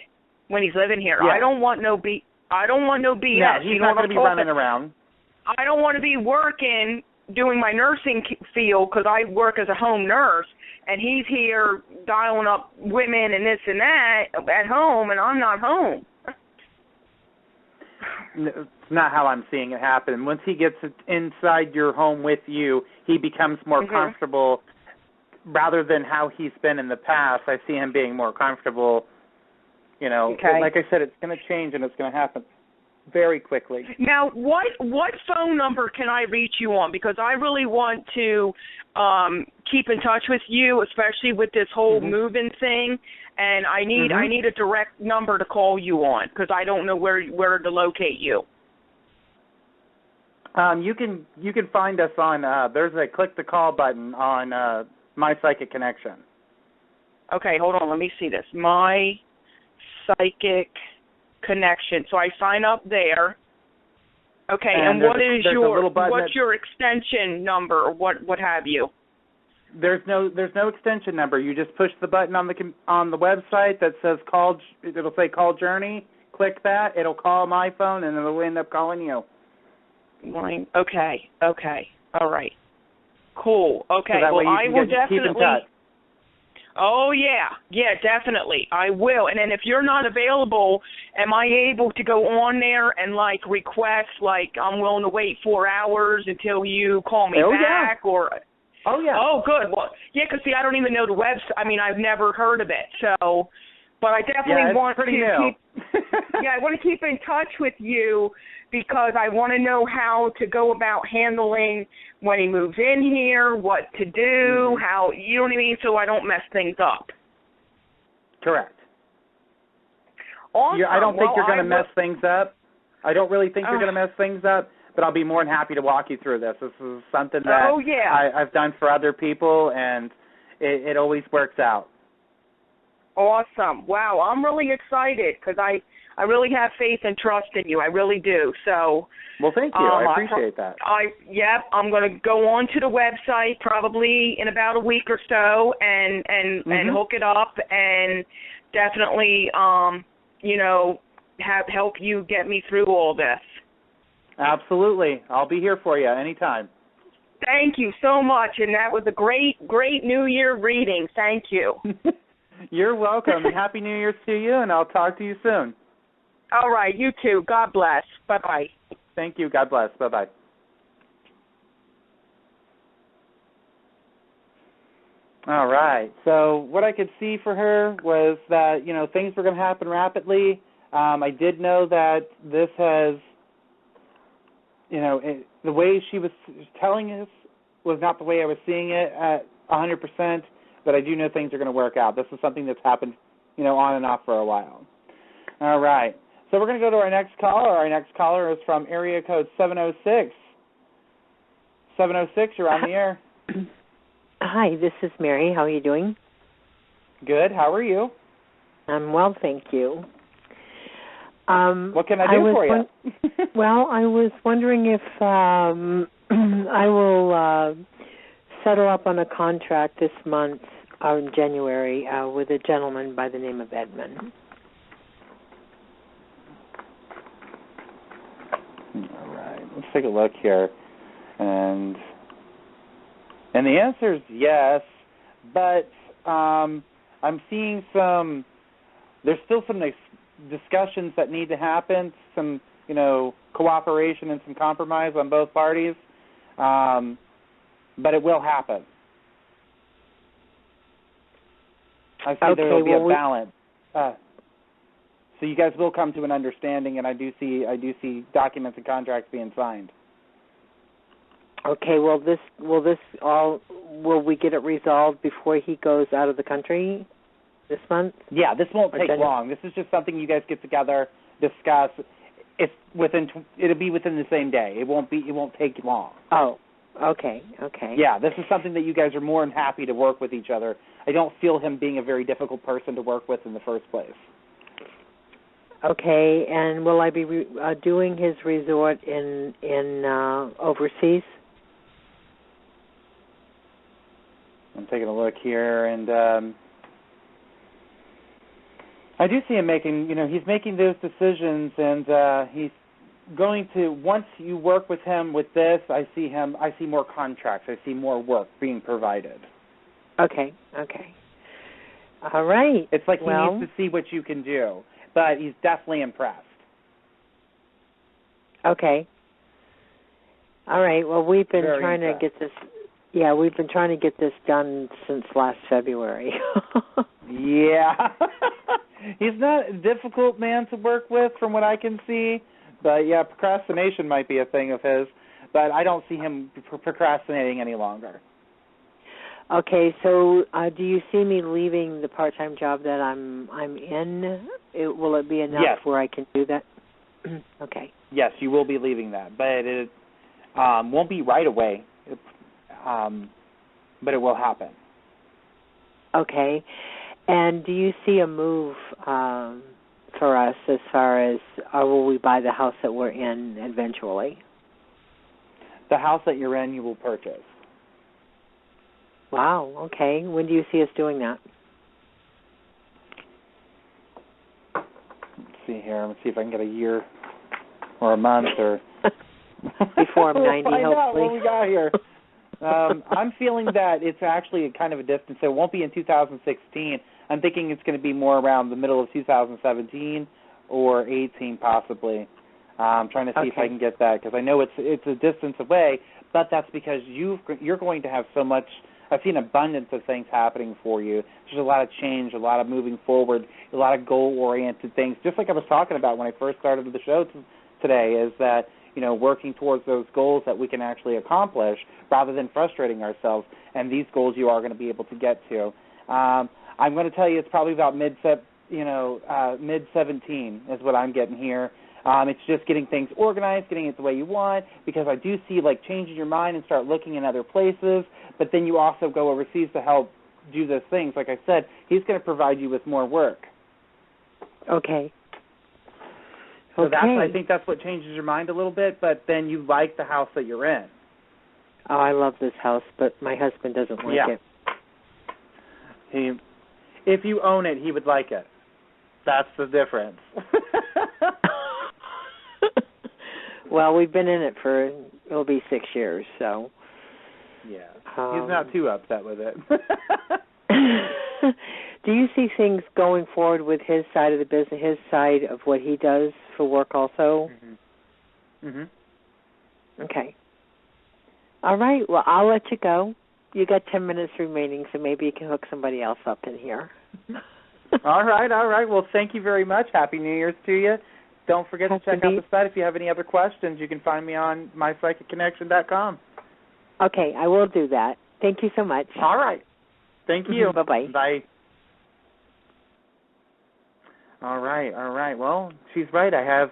[SPEAKER 8] when he's living here?
[SPEAKER 2] Yeah.
[SPEAKER 8] I don't want no BS.
[SPEAKER 2] No, he's not going to be running around.
[SPEAKER 8] I don't want to be working, doing my nursing field because I work as a home nurse, and he's here dialing up women and this and that at home, and I'm not home.
[SPEAKER 2] It's not how I'm seeing it happen. Once he gets inside your home with you, he becomes more comfortable rather than how he's been in the past. I see him being more comfortable. Like I said, it's going to change and it's going to happen very quickly.
[SPEAKER 8] Now, what phone number can I reach you on? Because I really want to keep in touch with you, especially with this whole moving thing. And I need a direct number to call you on because I don't know where to locate you.
[SPEAKER 2] You can find us on there's a click to call button on My Psychic Connection.
[SPEAKER 8] Okay, hold on. Let me see this. My Psychic Connection. So I sign up there. Okay, and what is what's your extension number or what have you?
[SPEAKER 2] There's no extension number. You just push the button on the website that says call. It'll say call Journey. Click that. It'll call my phone, and it'll end up calling you.
[SPEAKER 8] Okay. All right. Cool. Okay. Well, I will definitely
[SPEAKER 2] keep in touch.
[SPEAKER 8] Oh, yeah, definitely. I will. And then if you're not available, am I able to go on there and, request, I'm willing to wait 4 hours until you call me back?
[SPEAKER 2] Yeah.
[SPEAKER 8] Or
[SPEAKER 2] Oh, yeah.
[SPEAKER 8] Oh, good. Well, yeah, because, I don't even know the website. I mean, I've never heard of it. So, but I definitely want to I want to keep in touch with you because I want to know how to go about handling when he moves in here, what to do, how, you know what I mean, so I don't mess things up.
[SPEAKER 2] Correct.
[SPEAKER 8] Awesome.
[SPEAKER 2] I don't think you're going to mess things up. I don't really think you're going to mess things up, but I'll be more than happy to walk you through this. This is something that I've done for other people, and it always works out.
[SPEAKER 8] Awesome. Wow, I'm really excited because I really have faith and trust in you. I really do. So.
[SPEAKER 2] Well, thank you. I appreciate that.
[SPEAKER 8] I'm going to go on to the website probably in about a week or so and hook it up and definitely, help you get me through all this.
[SPEAKER 2] Absolutely. I'll be here for you anytime.
[SPEAKER 8] Thank you so much, and that was a great New Year reading. Thank you.
[SPEAKER 2] You're welcome. Happy New Year's to you, and I'll talk to you soon.
[SPEAKER 8] All right, you too. God bless. Bye-bye.
[SPEAKER 2] Thank you. God bless. Bye-bye. All right. So what I could see for her was that, things were going to happen rapidly. I did know that this has, the way she was telling us was not the way I was seeing it at 100%, but I do know things are going to work out. This is something that's happened, on and off for a while. All right. So we're going to go to our next caller. Our next caller is from area code 706. 706, you're on the air.
[SPEAKER 9] Hi, this is Mary. How are you doing?
[SPEAKER 2] Good. How are you?
[SPEAKER 9] I'm well, thank you.
[SPEAKER 2] What can I do for you?
[SPEAKER 9] Well, I was wondering if I will settle up on a contract this month, in January, with a gentleman by the name of Edmund.
[SPEAKER 2] All right. Let's take a look here. And the answer is yes, but I'm seeing there's still some discussions that need to happen, some cooperation and some compromise on both parties. But it will happen. I see there will be a balance. So you guys will come to an understanding, and I do see documents and contracts being signed.
[SPEAKER 9] Okay. Will we get it resolved before he goes out of the country this month?
[SPEAKER 2] Yeah, this won't take long. This is just something you guys get together, discuss. It'll be within the same day. It won't take long.
[SPEAKER 9] Oh. Okay.
[SPEAKER 2] Yeah, this is something that you guys are more than happy to work with each other. I don't feel him being a very difficult person to work with in the first place.
[SPEAKER 9] Okay, and will I be doing his resort in overseas?
[SPEAKER 2] I'm taking a look here, and I do see him making, he's making those decisions, and he's going to, once you work with him with this, I see more contracts. I see more work being provided.
[SPEAKER 9] Okay. All right.
[SPEAKER 2] It's like he needs to see what you can do, but he's definitely impressed.
[SPEAKER 9] Okay. All right. Well, we've been trying to get this. Yeah, we've been trying to get this done since last February.
[SPEAKER 2] Yeah. He's not a difficult man to work with from what I can see. But, yeah, procrastination might be a thing of his. But I don't see him procrastinating any longer.
[SPEAKER 9] Okay, so do you see me leaving the part-time job that I'm in? Will it be enough where I can do that? Okay.
[SPEAKER 2] Yes, you will be leaving that. But it won't be right away. But it will happen.
[SPEAKER 9] Okay. And do you see a move for us as far as, or will we buy the house that we're in eventually?
[SPEAKER 2] The house that you're in, you will purchase.
[SPEAKER 9] Wow, okay. When do you see us doing that?
[SPEAKER 2] Let's see here. Let's see if I can get a year or a month or...
[SPEAKER 9] Before I'm 90,
[SPEAKER 2] we'll find
[SPEAKER 9] hopefully.
[SPEAKER 2] out what we got here. I'm feeling that it's actually a kind of a distance. So it won't be in 2016. I'm thinking it's going to be more around the middle of 2017 or 18 possibly. I'm trying to see if I can get that because I know it's a distance away, but that's because you're going to have so much. I've seen abundance of things happening for you. There's a lot of change, a lot of moving forward, a lot of goal-oriented things. Just like I was talking about when I first started the show today, is that working towards those goals that we can actually accomplish rather than frustrating ourselves. And these goals you are going to be able to get to. I'm going to tell you it's probably about mid-17 is what I'm getting here. It's just getting things organized, getting it the way you want, because I do see, changing your mind and start looking in other places, but then you also go overseas to help do those things. Like I said, he's going to provide you with more work.
[SPEAKER 9] Okay.
[SPEAKER 2] So I think that's what changes your mind a little bit, but then you like the house that you're in.
[SPEAKER 9] Oh, I love this house, but my husband doesn't like
[SPEAKER 2] it. If you own it, he would like it. That's the difference.
[SPEAKER 9] Well, we've been in it it'll be 6 years, so.
[SPEAKER 2] Yeah, he's not too upset with it.
[SPEAKER 9] Do you see things going forward with his side of the business, his side of what he does for work also?
[SPEAKER 2] Mm-hmm.
[SPEAKER 9] Okay. All right, well, I'll let you go. You got 10 minutes remaining, so maybe you can hook somebody else up in here.
[SPEAKER 2] All right. Well, thank you very much. Happy New Year's to you. Don't forget to check out the site. If you have any other questions, you can find me on mypsychicconnection.com.
[SPEAKER 9] Okay, I will do that. Thank you so much.
[SPEAKER 2] All right. Thank you.
[SPEAKER 9] Bye-bye.
[SPEAKER 2] Bye. All right. Well, she's right. I have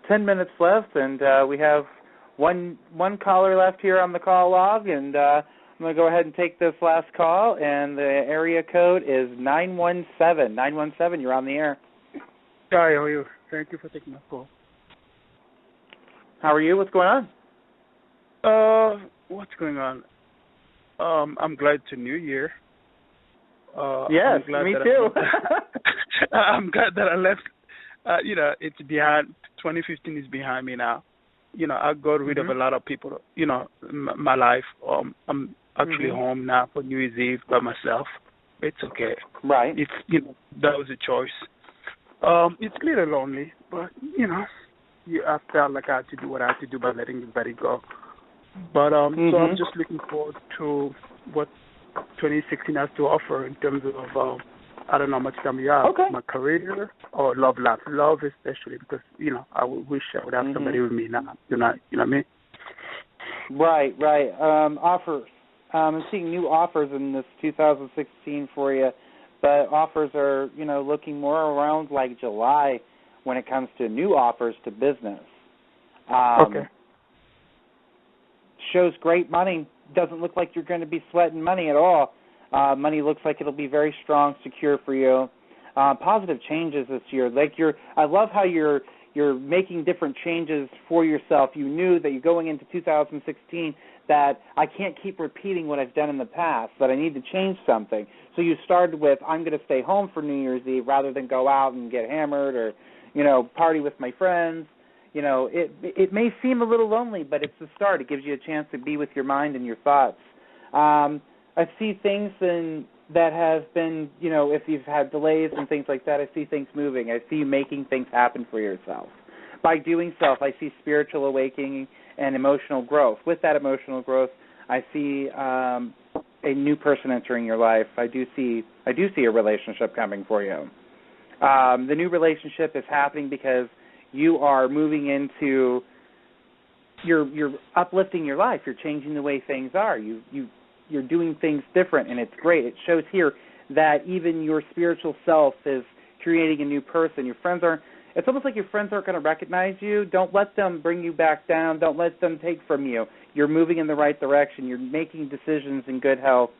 [SPEAKER 2] 10 minutes left, and we have one caller left here on the call log, and I'm going to go ahead and take this last call, and the area code is 917. 917, you're on the air.
[SPEAKER 10] Hi, how are you? Thank you for taking my call.
[SPEAKER 2] How are you? What's going
[SPEAKER 10] on? What's going on? I'm glad it's a new year.
[SPEAKER 2] Yes, me too.
[SPEAKER 10] I'm glad that I left. It's behind. 2015 is behind me now. I got rid of a lot of people. My life. I'm actually home now for New Year's Eve by myself. It's okay.
[SPEAKER 2] Right.
[SPEAKER 10] That was a choice. It's a little lonely, but I felt like I had to do what I had to do by letting everybody go. But so I'm just looking forward to what 2016 has to offer in terms of I don't know how much time you have, my career or love life. Love especially because, I wish I would have somebody with me now. You know what I mean?
[SPEAKER 2] Right. Offers. I'm seeing new offers in this 2016 for you, but offers are, looking more around like July when it comes to new offers to business. Shows great money. Doesn't look like you're going to be sweating money at all. Money looks like it'll be very strong, secure for you. Positive changes this year. I love how you're making different changes for yourself. You knew that you're going into 2016 that I can't keep repeating what I've done in the past, that I need to change something. So you started with, I'm going to stay home for New Year's Eve rather than go out and get hammered or, party with my friends. It may seem a little lonely, but it's the start. It gives you a chance to be with your mind and your thoughts. I see things that have been, if you've had delays and things like that, I see things moving. I see you making things happen for yourself. By doing so, I see spiritual awakening and emotional growth. With that emotional growth, I see a new person entering your life. I do see a relationship coming for you. The new relationship is happening because you are moving into, you're uplifting your life. You're changing the way things are. You're doing things different, and it's great. It shows here that even your spiritual self is creating a new person. It's almost like your friends aren't going to recognize you. Don't let them bring you back down. Don't let them take from you. You're moving in the right direction. You're making decisions in good health.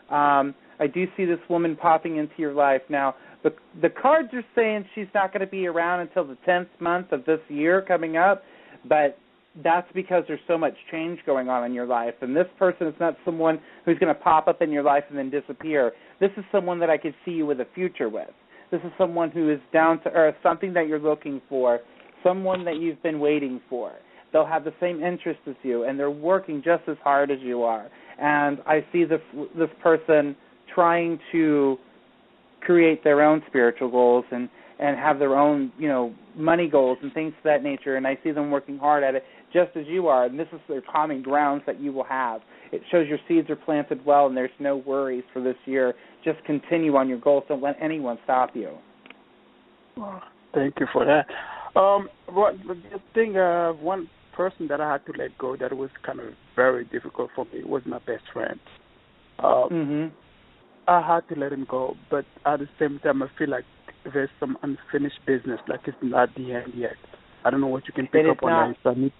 [SPEAKER 2] I do see this woman popping into your life. Now, the cards are saying she's not going to be around until the 10th month of this year coming up, but that's because there's so much change going on in your life. And this person is not someone who's going to pop up in your life and then disappear. This is someone that I could see you with a future with. This is someone who is down to earth, something that you're looking for, someone that you've been waiting for. They'll have the same interests as you, and they're working just as hard as you are. And I see this person trying to create their own spiritual goals and have their own, money goals and things of that nature, and I see them working hard at it just as you are, and this is their common grounds that you will have. It shows your seeds are planted well and there's no worries for this year. Just continue on your goals. Don't let anyone stop you.
[SPEAKER 10] Well, thank you for that. One person that I had to let go that was kind of very difficult for me was my best friend. I had to let him go, but at the same time I feel like there's some unfinished business, like it's not the end yet. I don't know what you can pick up on that.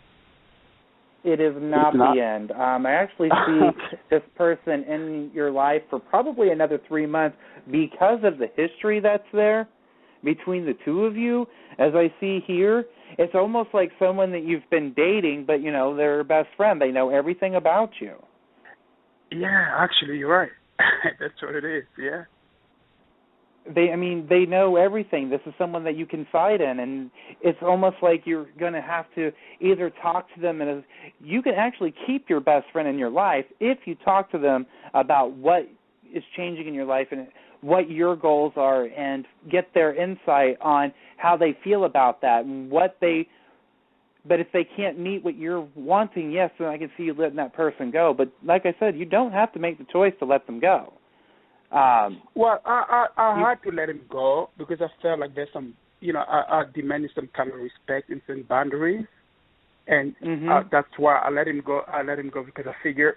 [SPEAKER 2] It is not the end. I actually see this person in your life for probably another 3 months because of the history that's there between the two of you. As I see here, it's almost like someone that you've been dating, but, they're a best friend. They know everything about you.
[SPEAKER 10] Yeah, actually, you're right. That's what it is, yeah.
[SPEAKER 2] They know everything. This is someone that you confide in, and it's almost like you're going to have to either talk to them, and you can actually keep your best friend in your life if you talk to them about what is changing in your life and what your goals are, and get their insight on how they feel about that and But if they can't meet what you're wanting, yes, then I can see you letting that person go. But like I said, you don't have to make the choice to let them go.
[SPEAKER 10] Well, I had to let him go because I felt like there's some, I demanded some kind of respect and some boundaries, and that's why I let him go. I let him go because I figure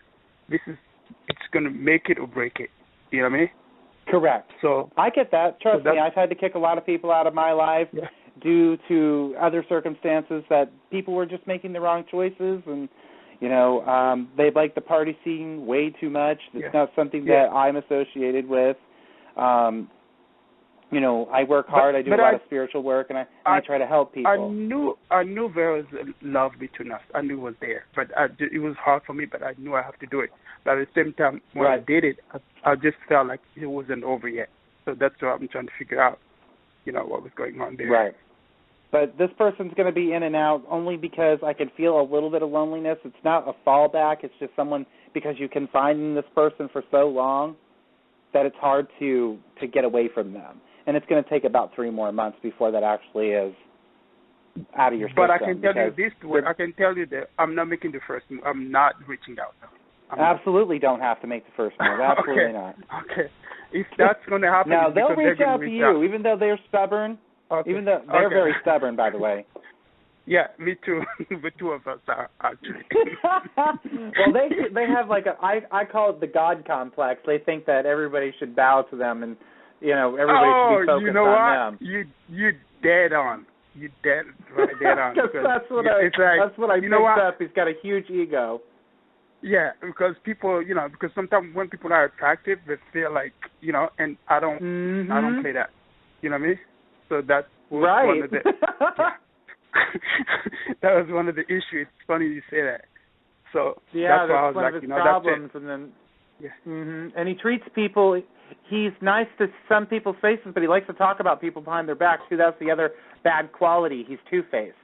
[SPEAKER 10] it's going to make it or break it. You know what I mean?
[SPEAKER 2] Correct. So I get that. Trust me, I've had to kick a lot of people out of my life due to other circumstances that people were just making the wrong choices, and they like the party scene way too much. It's not something that I'm associated with. I work hard. I do a lot of spiritual work, and I try to help people.
[SPEAKER 10] I knew there was love between us. I knew it was there, but it was hard for me. But I knew I have to do it. But at the same time, when I did it, I just felt like it wasn't over yet. So that's what I'm trying to figure out. What was going on there.
[SPEAKER 2] Right. But this person's going to be in and out only because I can feel a little bit of loneliness. It's not a fallback. It's just someone, because you confide in this person for so long that it's hard to get away from them. And it's going to take about 3 more months before that actually is out of your system.
[SPEAKER 10] But I can tell you this way. I can tell you that I'm not making the first move. I'm not reaching out.
[SPEAKER 2] Absolutely don't have to make the first move. Absolutely not.
[SPEAKER 10] Okay. If that's going to happen,
[SPEAKER 2] now, they'll
[SPEAKER 10] reach
[SPEAKER 2] out to you, even though they're stubborn.
[SPEAKER 10] Okay.
[SPEAKER 2] Even though they're very stubborn, by the way.
[SPEAKER 10] Yeah, me too. The two of us are, actually.
[SPEAKER 2] Well, they have like I call it the God complex. They think that everybody should bow to them, and everybody should be focused
[SPEAKER 10] you know
[SPEAKER 2] on
[SPEAKER 10] what?
[SPEAKER 2] them.
[SPEAKER 10] You dead on. You dead on.
[SPEAKER 2] That's what I picked up. He's got a huge ego.
[SPEAKER 10] Yeah, because people, because sometimes when people are attractive, they feel like, and I don't play that. You know what I mean? So that was one of the that was one of the issues. It's funny you say that. So that's why I was like,
[SPEAKER 2] problems,
[SPEAKER 10] that's it.
[SPEAKER 2] And then,
[SPEAKER 10] yeah.
[SPEAKER 2] And he treats people. He's nice to some people's faces, but he likes to talk about people behind their backs too. That's the other bad quality. He's two-faced.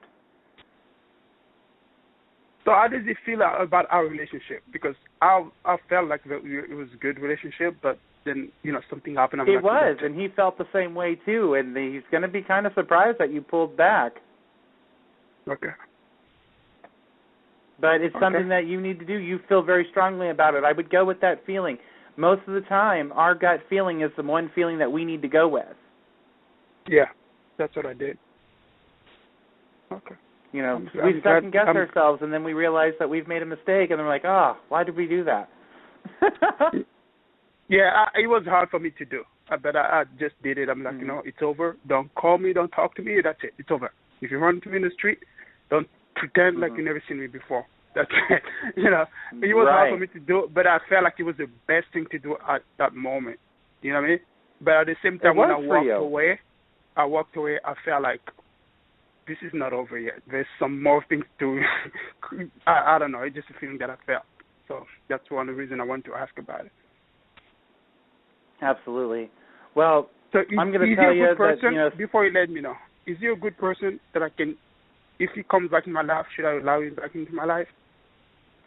[SPEAKER 10] So how does he feel about our relationship? Because I felt like it was a good relationship, but then, something happened.
[SPEAKER 2] It was, and he felt the same way too, and he's going to be kind of surprised that you pulled back.
[SPEAKER 10] Okay.
[SPEAKER 2] But it's something that you need to do. You feel very strongly about it. I would go with that feeling. Most of the time, our gut feeling is the one feeling that we need to go with.
[SPEAKER 10] Yeah, that's what I did. Okay.
[SPEAKER 2] We second-guess ourselves, and then we realize that we've made a mistake, and then we're like, why did we do that?
[SPEAKER 10] Yeah, it was hard for me to do, but I just did it. I'm like, it's over. Don't call me. Don't talk to me. That's it. It's over. If you run into me in the street, don't pretend like you never seen me before. That's it. It was hard for me to do, but I felt like it was the best thing to do at that moment. You know what I mean? But at the same time, when I walked away, I felt like, this is not over yet. There's some more things to I don't know. It's just a feeling that I felt. So that's one of the reasons I want to ask about it.
[SPEAKER 2] Absolutely. Well,
[SPEAKER 10] so
[SPEAKER 2] I'm going to tell you that,
[SPEAKER 10] before you let me know, is he a good person that I can, if he comes back in my life, should I allow him back into my life?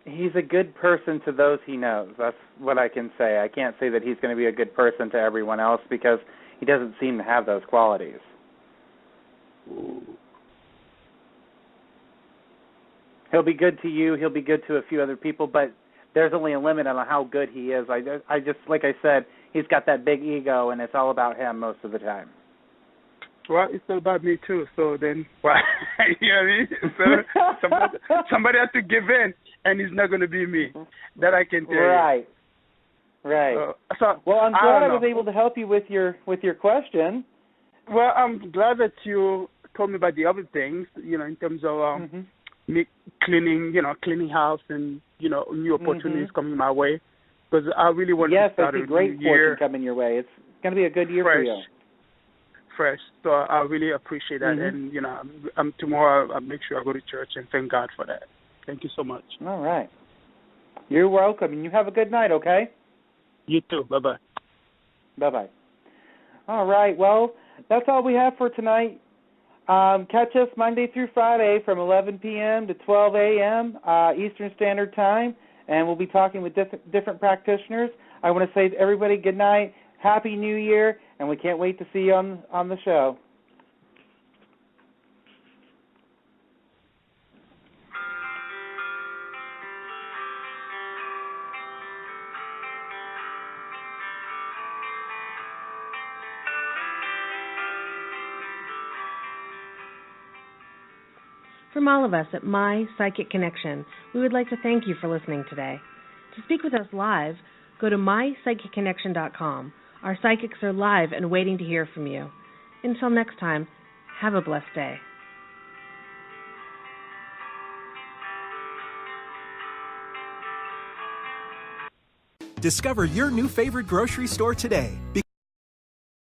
[SPEAKER 2] He's a good person to those he knows. That's what I can say. I can't say that he's going to be a good person to everyone else because he doesn't seem to have those qualities.
[SPEAKER 10] Ooh.
[SPEAKER 2] He'll be good to you. He'll be good to a few other people, but there's only a limit on how good he is. I just, like I said, he's got that big ego, and it's all about him most of the time.
[SPEAKER 10] Well, it's all about me too. So then, why? You know what I mean? So somebody has to give in, and it's not going to be me. That I can tell you.
[SPEAKER 2] Right. Well, I'm glad I was able to help you with your question.
[SPEAKER 10] Well, I'm glad that you told me about the other things. In terms of me cleaning house and new opportunities coming my way. Because I really want to start a new year. Yes, I see great fortune coming your way. It's going to be a good year for you. Fresh. So I really appreciate that. And, tomorrow I'll make sure I go to church and thank God for that. Thank you so much.
[SPEAKER 2] All right. You're welcome. And you have a good night, okay?
[SPEAKER 10] You too. Bye-bye.
[SPEAKER 2] Bye-bye. All right. Well, that's all we have for tonight. Catch us Monday through Friday from 11 p.m. to 12 a.m. Eastern Standard Time, and we'll be talking with different practitioners. I want to say to everybody good night, Happy New Year, and we can't wait to see you on the show.
[SPEAKER 1] From all of us at My Psychic Connection, we would like to thank you for listening today. To speak with us live, go to mypsychicconnection.com. Our psychics are live and waiting to hear from you. Until next time, have a blessed day.
[SPEAKER 11] Discover your new favorite grocery store today,